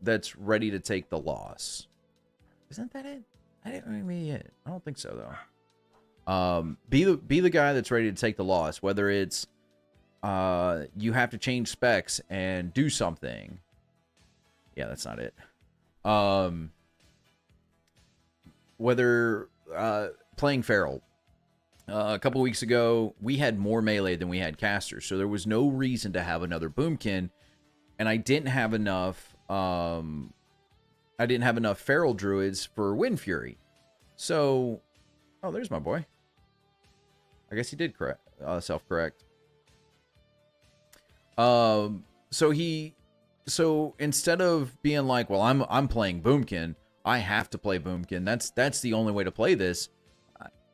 that's ready to take the loss. Isn't that it? I didn't mean it. I don't think so though. Be the guy that's ready to take the loss, whether it's you have to change specs and do something. Yeah, that's not it. Whether playing Feral. A couple weeks ago, we had more melee than we had casters, so there was no reason to have another boomkin, and I didn't have enough feral druids for Wind Fury. So, oh, there's my boy. I guess he did self-correct. So instead of being like, well, I'm playing boomkin, I have to play boomkin. That's the only way to play this.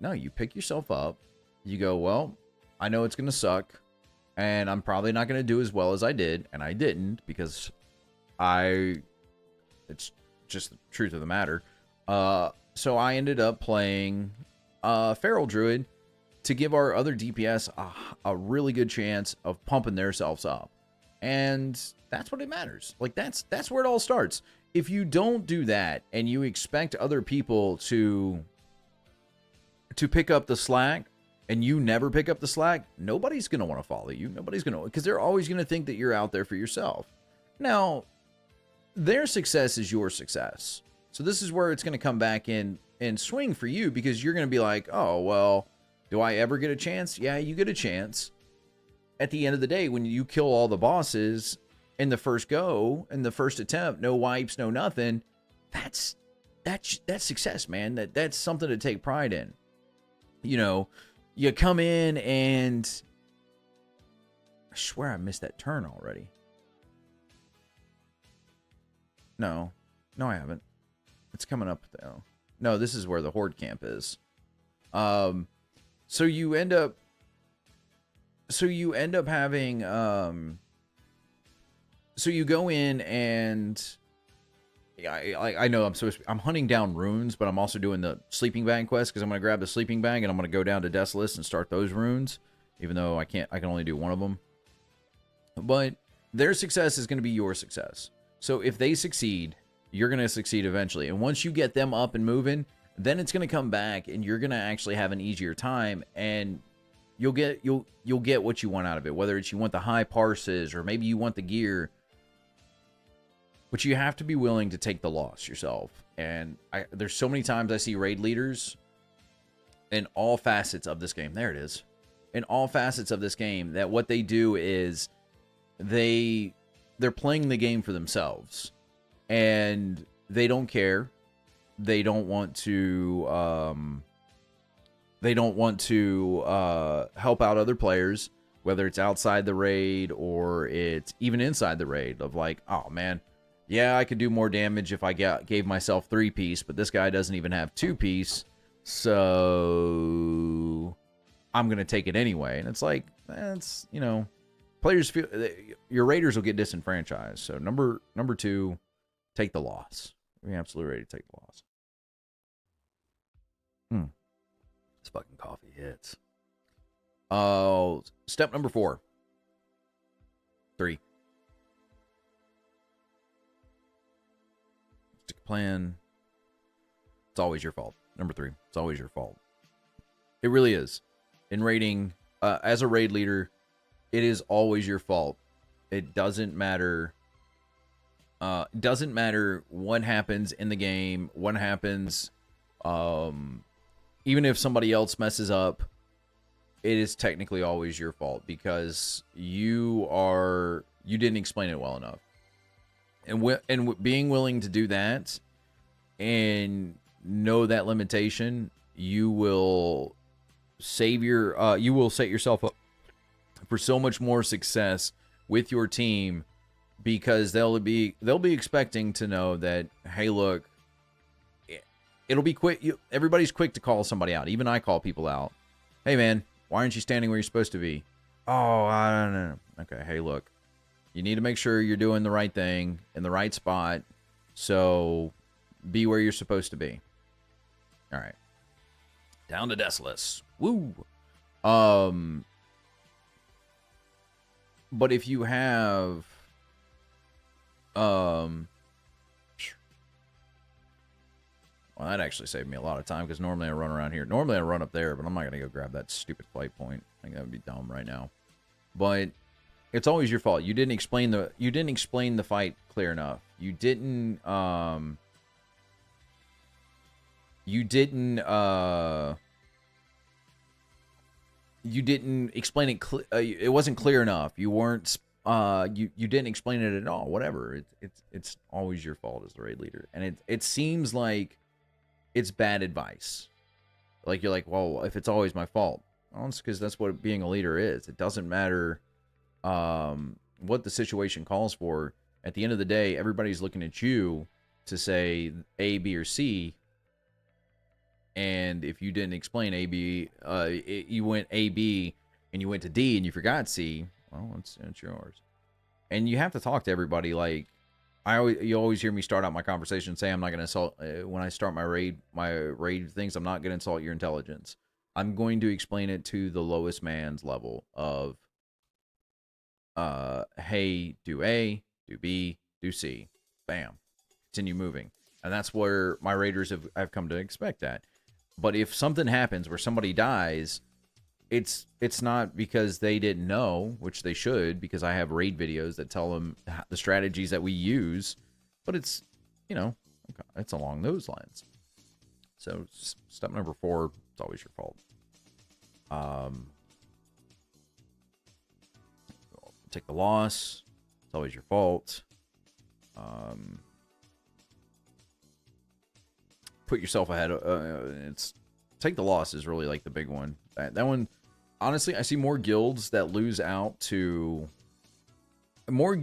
No, you pick yourself up. You go, well, I know it's going to suck, and I'm probably not going to do as well as I did, and I didn't, because it's just the truth of the matter. So I ended up playing Feral Druid to give our other DPS a really good chance of pumping themselves up. And that's what it matters. Like, that's where it all starts. If you don't do that, and you expect other people to pick up the slack, and you never pick up the slack, nobody's going to want to follow you. Nobody's going to, because they're always going to think that you're out there for yourself. Now, their success is your success. So this is where it's going to come back in and swing for you, because you're going to be like, oh, well, do I ever get a chance? Yeah, you get a chance. At the end of the day, when you kill all the bosses in the first go, in the first attempt, no wipes, no nothing, that's success, man. That's something to take pride in. You know, you come in and I swear I missed that turn already. No, I haven't. It's coming up though. No, this is where the horde camp is. So you end up having so you go in and I know I'm hunting down runes, but I'm also doing the sleeping bag quest, because I'm going to grab the sleeping bag and I'm going to go down to Desolus and start those runes, even though I can only do one of them. But their success is going to be your success. So if they succeed, you're going to succeed eventually. And once you get them up and moving, then it's going to come back and you're going to actually have an easier time, and you'll get what you want out of it, whether it's you want the high parses or maybe you want the gear. But you have to be willing to take the loss yourself. And there's so many times I see raid leaders in all facets of this game. There it is. In all facets of this game, that what they do is they're playing the game for themselves. And they don't care. They don't want to help out other players, whether it's outside the raid or it's even inside the raid, of like, oh man, yeah, I could do more damage if I gave myself 3-piece, but this guy doesn't even have 2-piece, So I'm going to take it anyway. And it's like, that's, you know, players feel your Raiders will get disenfranchised. So number 2, take the loss. We're absolutely ready to take the loss. This fucking coffee hits. Step number 4. 3. Stick a plan. It's always your fault. Number 3. It's always your fault. It really is. In raiding, as a raid leader, it is always your fault. It doesn't matter. Doesn't matter what happens in the game. What happens, even if somebody else messes up, it is technically always your fault because you didn't explain it well enough. And being willing to do that and know that limitation, you will set yourself up for so much more success with your team, because they'll be expecting to know that, hey, look, it'll be quick. Everybody's quick to call somebody out. Even I call people out. Hey, man, why aren't you standing where you're supposed to be? Oh, I don't know. Okay, hey, look, you need to make sure you're doing the right thing in the right spot. So be where you're supposed to be. All right. Down to Decimus. Woo. But if you have, well, that actually saved me a lot of time, because normally I run around here. Normally I run up there, but I'm not going to go grab that stupid flight point. I think that would be dumb right now. But it's always your fault. You didn't explain the fight clear enough. You didn't explain it. It wasn't clear enough. You weren't. You didn't explain it at all. Whatever. It's always your fault as the raid leader, and it seems like it's bad advice. Like, you're like, well, if it's always my fault, well, it's because that's what being a leader is. It doesn't matter what the situation calls for. At the end of the day, everybody's looking at you to say A, B, or C. And if you didn't explain A, B, you went A, B, and you went to D, and you forgot C, well, it's yours. And you have to talk to everybody. Like, you always hear me start out my conversation and say, I'm not going to insult, when I start my raid things, I'm not going to insult your intelligence. I'm going to explain it to the lowest man's level of, hey, do A, do B, do C. Bam. Continue moving. And that's where my raiders have come to expect that. But if something happens where somebody dies, it's not because they didn't know, which they should, because I have raid videos that tell them the strategies that we use. But it's, it's along those lines. So step number 4, it's always your fault. Take the loss. It's always your fault. Put yourself ahead. It's take the loss is really like the big one. That one, honestly, I see more guilds that lose out to more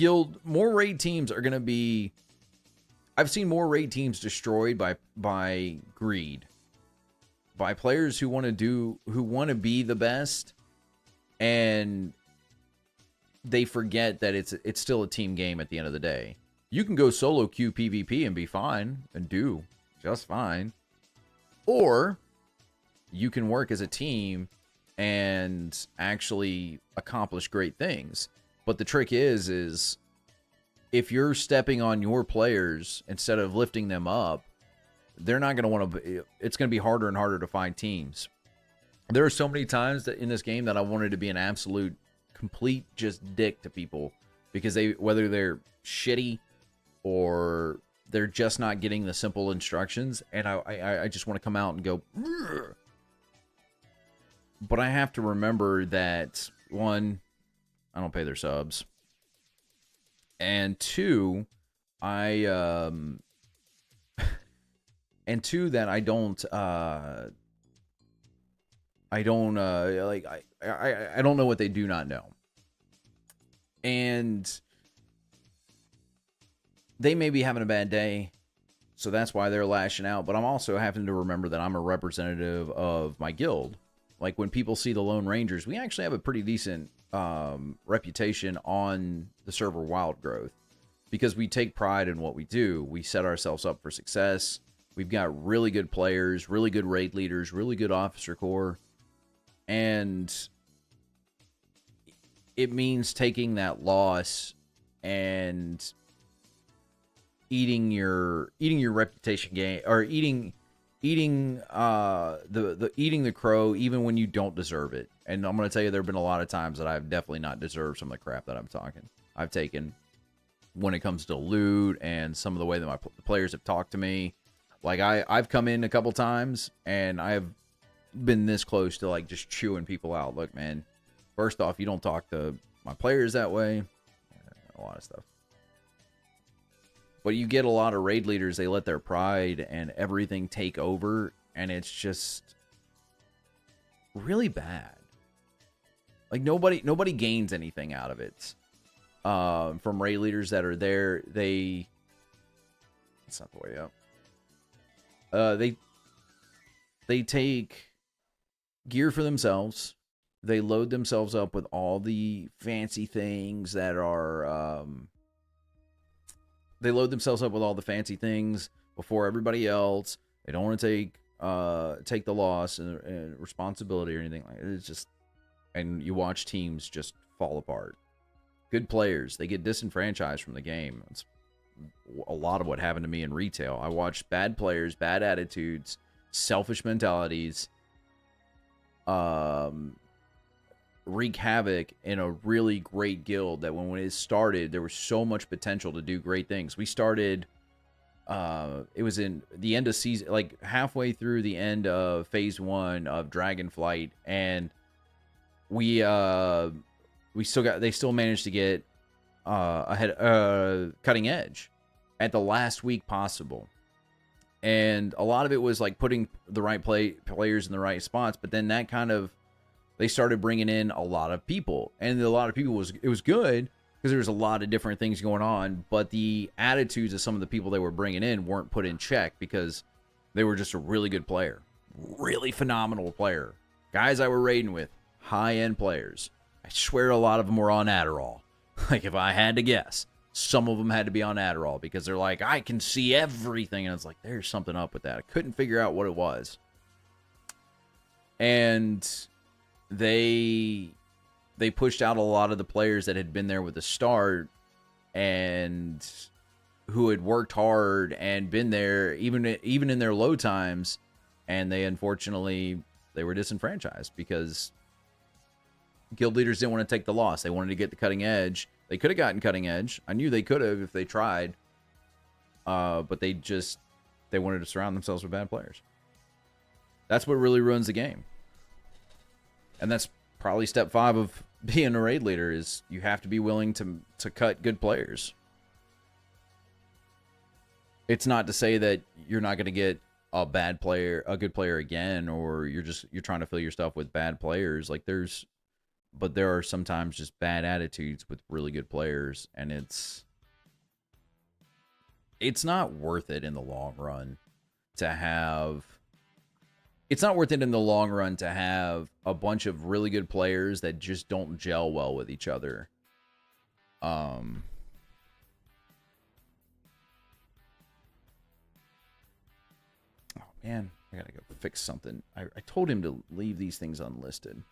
raid teams are gonna be. I've seen more raid teams destroyed by greed, by players who want to be the best, and they forget that it's still a team game at the end of the day. You can go solo queue PvP and be fine and do just fine, or you can work as a team and actually accomplish great things. But the trick is if you're stepping on your players instead of lifting them up, they're not going to want to. It's going to be harder and harder to find teams. There are so many times that in this game that I wanted to be an absolute complete just dick to people because whether they're shitty or they're just not getting the simple instructions, and I just want to come out and go. Rrr. But I have to remember that, 1, I don't pay their subs, and 2, that I don't I don't know what they do not know. And they may be having a bad day. so that's why they're lashing out. But I'm also having to remember that I'm a representative of my guild. Like when people see the Lone Rangers, we actually have a pretty decent reputation on the server Wild Growth because we take pride in what we do. We set ourselves up for success. We've got really good players, really good raid leaders, really good officer corps, and it means taking that loss and eating your reputation game, or eating the crow even when you don't deserve it. And I'm going to tell you, there have been a lot of times that I've definitely not deserved some of the crap that I've taken when it comes to loot and some of the way that my players have talked to me. Like I've come in a couple times and I have been this close to like just chewing people out. Look, man, first off, you don't talk to my players that way. A lot of stuff. But you get a lot of raid leaders, they let their pride and everything take over, and it's just really bad. Like nobody gains anything out of it. From raid leaders that are there, that's not the way up. They take gear for themselves. They load themselves up with all the fancy things that are they load themselves up with all the fancy things before everybody else. They don't want to take the loss and responsibility or anything like that. It's just, and you watch teams just fall apart. Good players, they get disenfranchised from the game. It's a lot of what happened to me in retail. I watched bad players, bad attitudes, selfish mentalities, wreak havoc in a really great guild that when it started, there was so much potential to do great things. We started, it was in the end of season, like halfway through the end of phase 1 of Dragonflight, and they still managed to get cutting edge at the last week possible. And a lot of it was like putting the right players in the right spots, but then that kind of, they started bringing in a lot of people, and a lot of people it was good because there was a lot of different things going on, but the attitudes of some of the people they were bringing in weren't put in check because they were just a really good player, really phenomenal player. Guys I were raiding with, high-end players. I swear a lot of them were on Adderall. Like if I had to guess, some of them had to be on Adderall because they're like, I can see everything, and it's like, there's something up with that. I couldn't figure out what it was. And they pushed out a lot of the players that had been there with the start and who had worked hard and been there even in their low times, and they were disenfranchised because guild leaders didn't want to take the loss. They wanted to get the cutting edge. They could have gotten cutting edge. I knew they could have if they tried, but they wanted to surround themselves with bad players. That's what really ruins the game. And that's probably step 5 of being a raid leader, is you have to be willing to cut good players. It's not to say that you're not going to get a good player again, or you're trying to fill your stuff with bad players. Like but there are sometimes just bad attitudes with really good players, and it's not worth it in the long run to have. It's not worth it in the long run to have a bunch of really good players that just don't gel well with each other. Oh man, I gotta go fix something. I told him to leave these things unlisted.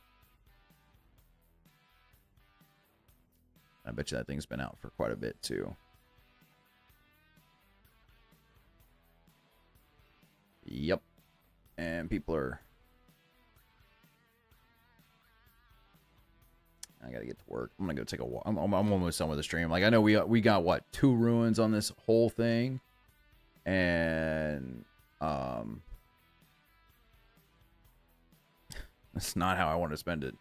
I bet you that thing's been out for quite a bit too. Yep. And people are... I gotta get to work. I'm gonna go take a walk. I'm almost done with the stream. Like, I know we got what, 2 ruins on this whole thing, and that's not how I want to spend it.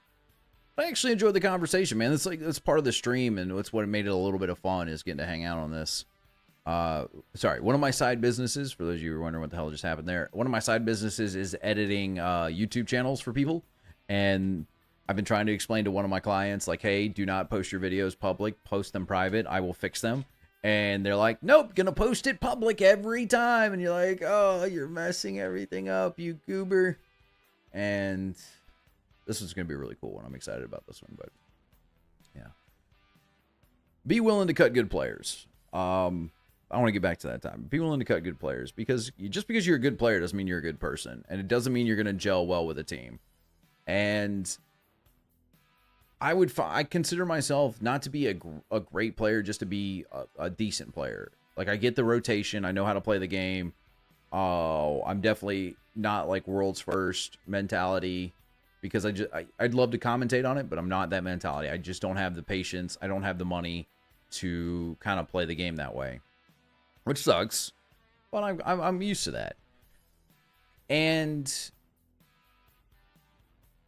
I actually enjoyed the conversation, man. That's part of the stream, and that's what made it a little bit of fun, is getting to hang out on this. Sorry, one of my side businesses, for those of you who are wondering what the hell just happened there, one of my side businesses is editing YouTube channels for people, and I've been trying to explain to one of my clients, like, hey, do not post your videos public, post them private, I will fix them. And they're like, nope, gonna post it public every time. And you're like, oh, you're messing everything up, you goober. And this is gonna be a really cool one. I'm excited about this one, but yeah. Be willing to cut good players. I want to get back to that time. Be willing to cut good players, because just because you're a good player doesn't mean you're a good person, and it doesn't mean you're gonna gel well with a team. And I consider myself not to be a great player, just to be a decent player. Like, I get the rotation. I know how to play the game. I'm definitely not like world's first mentality, because I'd love to commentate on it, but I'm not that mentality. I just don't have the patience. I don't have the money to kind of play the game that way, which sucks, but I'm used to that. And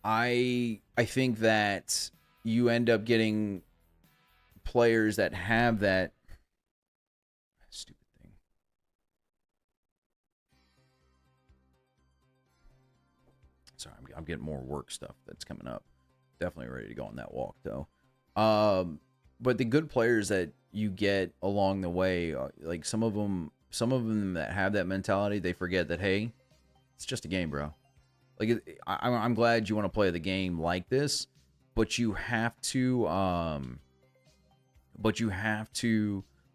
I think that you end up getting players that have that stupid thing. Sorry, I'm getting more work stuff that's coming up. Definitely ready to go on that walk, though. But the good players that you get along the way, like some of them that have that mentality, they forget that, hey, it's just a game, bro. Like, I'm glad you want to play the game like this, but you have to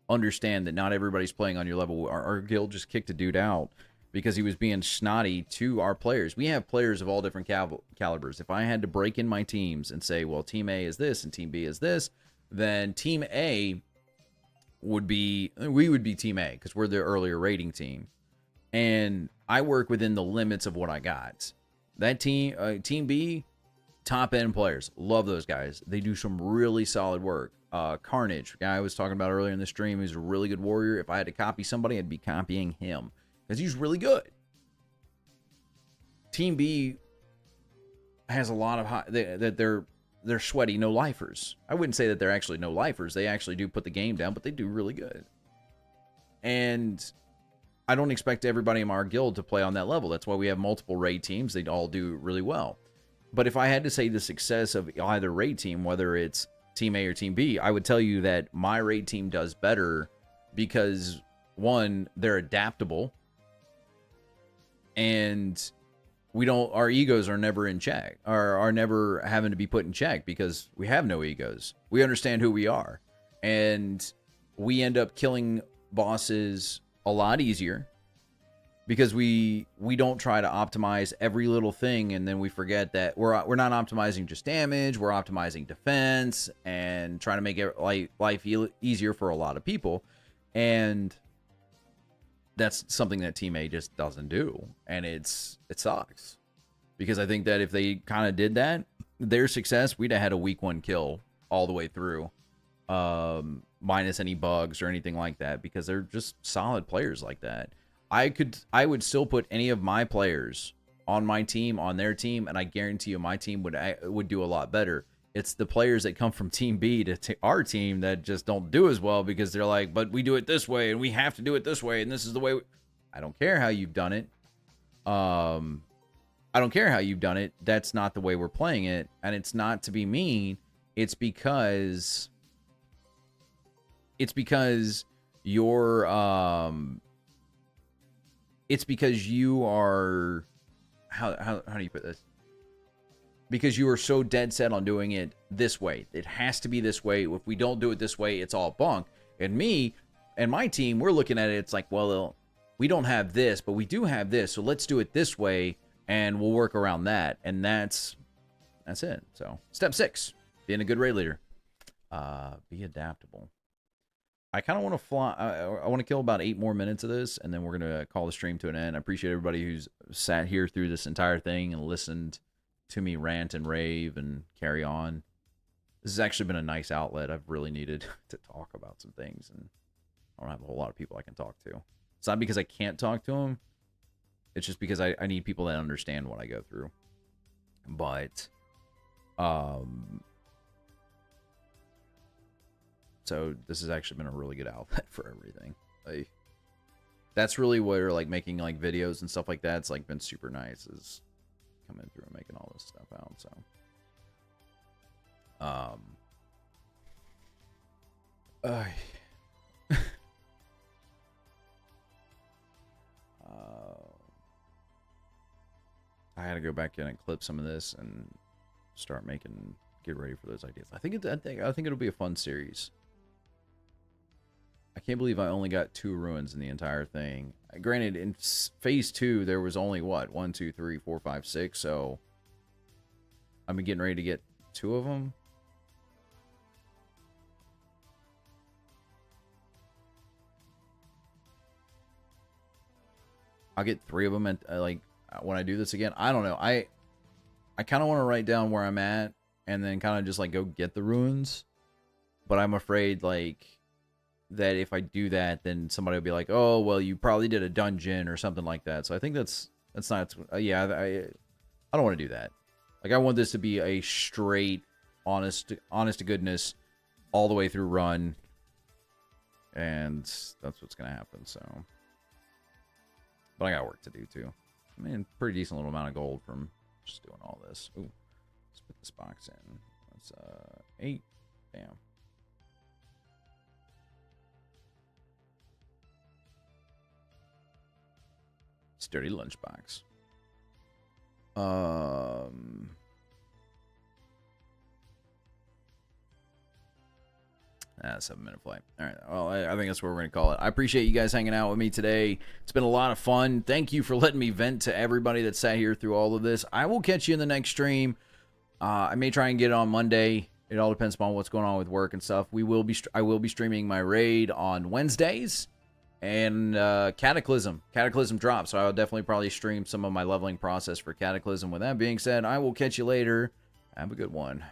understand that not everybody's playing on your level. Our guild just kicked a dude out because he was being snotty to our players. We have players of all different calibers. If I had to break in my teams and say, well, team A is this and team B is this, then team A would be team A, because we're the earlier rating team. And I work within the limits of what I got. That team, team B, top end players. Love those guys. They do some really solid work. Carnage, guy I was talking about earlier in the stream, he's a really good warrior. If I had to copy somebody, I'd be copying him, because he's really good. Team B has a lot of they're sweaty no-lifers. I wouldn't say that they're actually no-lifers. They actually do put the game down, but they do really good. And I don't expect everybody in our guild to play on that level. That's why we have multiple raid teams. They all do really well. But if I had to say the success of either raid team, whether it's Team A or Team B, I would tell you that my raid team does better because, one, they're adaptable, and our egos are never in check, or are never having to be put in check, because we have no egos. We understand who we are, and we end up killing bosses a lot easier because we don't try to optimize every little thing, and then we forget that we're not optimizing just damage. We're optimizing defense and trying to make life easier for a lot of people, and that's something that Team A just doesn't do, and it sucks, because I think that if they kind of did that, their success, we'd have had a week 1 kill all the way through, minus any bugs or anything like that, because they're just solid players like that. I would still put any of my players on my team, on their team, and I guarantee you my team would do a lot better. It's the players that come from Team B to our team that just don't do as well, because they're like, but we do it this way, and we have to do it this way, and this is the way. I don't care how you've done it. I don't care how you've done it. That's not the way we're playing it, and it's not to be mean. It's because you're it's because you are, how do you put this? Because you are so dead set on doing it this way. It has to be this way. If we don't do it this way, it's all bunk. And me and my team, we're looking at it, it's like, well, we don't have this, but we do have this, so let's do it this way, and we'll work around that. And that's it. So, step 6, being a good raid leader. Be adaptable. I kind of want to fly. I want to kill about 8 more minutes of this, and then we're going to call the stream to an end. I appreciate everybody who's sat here through this entire thing and listened to me rant and rave and carry on. This has actually been a nice outlet. I've really needed to talk about some things, and I don't have a whole lot of people I can talk to. It's not because I can't talk to them. It's just because I need people that understand what I go through. But, so this has actually been a really good outlet for everything. That's really where, like, making like videos and stuff like that, it's like been super nice, is coming through and making all this stuff out. So gotta go back in and clip some of this and start get ready for those ideas. I think it'll be a fun series. I can't believe I only got 2 ruins in the entire thing. Granted, in phase 2 there was only what 1, 2, 3, 4, 5, 6. So I'm getting ready to get 2 of them. I'll get 3 of them at like when I do this again. I don't know. I kind of want to write down where I'm at and then kind of just like go get the ruins. But I'm afraid like that if I do that, then somebody will be like, "Oh, well, you probably did a dungeon or something like that." So I think that's not. Yeah, I don't want to do that. Like I want this to be a straight, honest to goodness, all the way through run, and that's what's gonna happen. So, but I got work to do too. I mean, pretty decent little amount of gold from just doing all this. Ooh, let's put this box in. That's 8. Damn. Sturdy lunchbox. Ah, 7-minute flight. All right. Well, I think that's what we're going to call it. I appreciate you guys hanging out with me today. It's been a lot of fun. Thank you for letting me vent to everybody that sat here through all of this. I will catch you in the next stream. I may try and get it on Monday. It all depends upon what's going on with work and stuff. I will be streaming my raid on Wednesdays. And Cataclysm drops, so I'll definitely probably stream some of my leveling process for Cataclysm. With that being said, I will catch you later. Have a good one.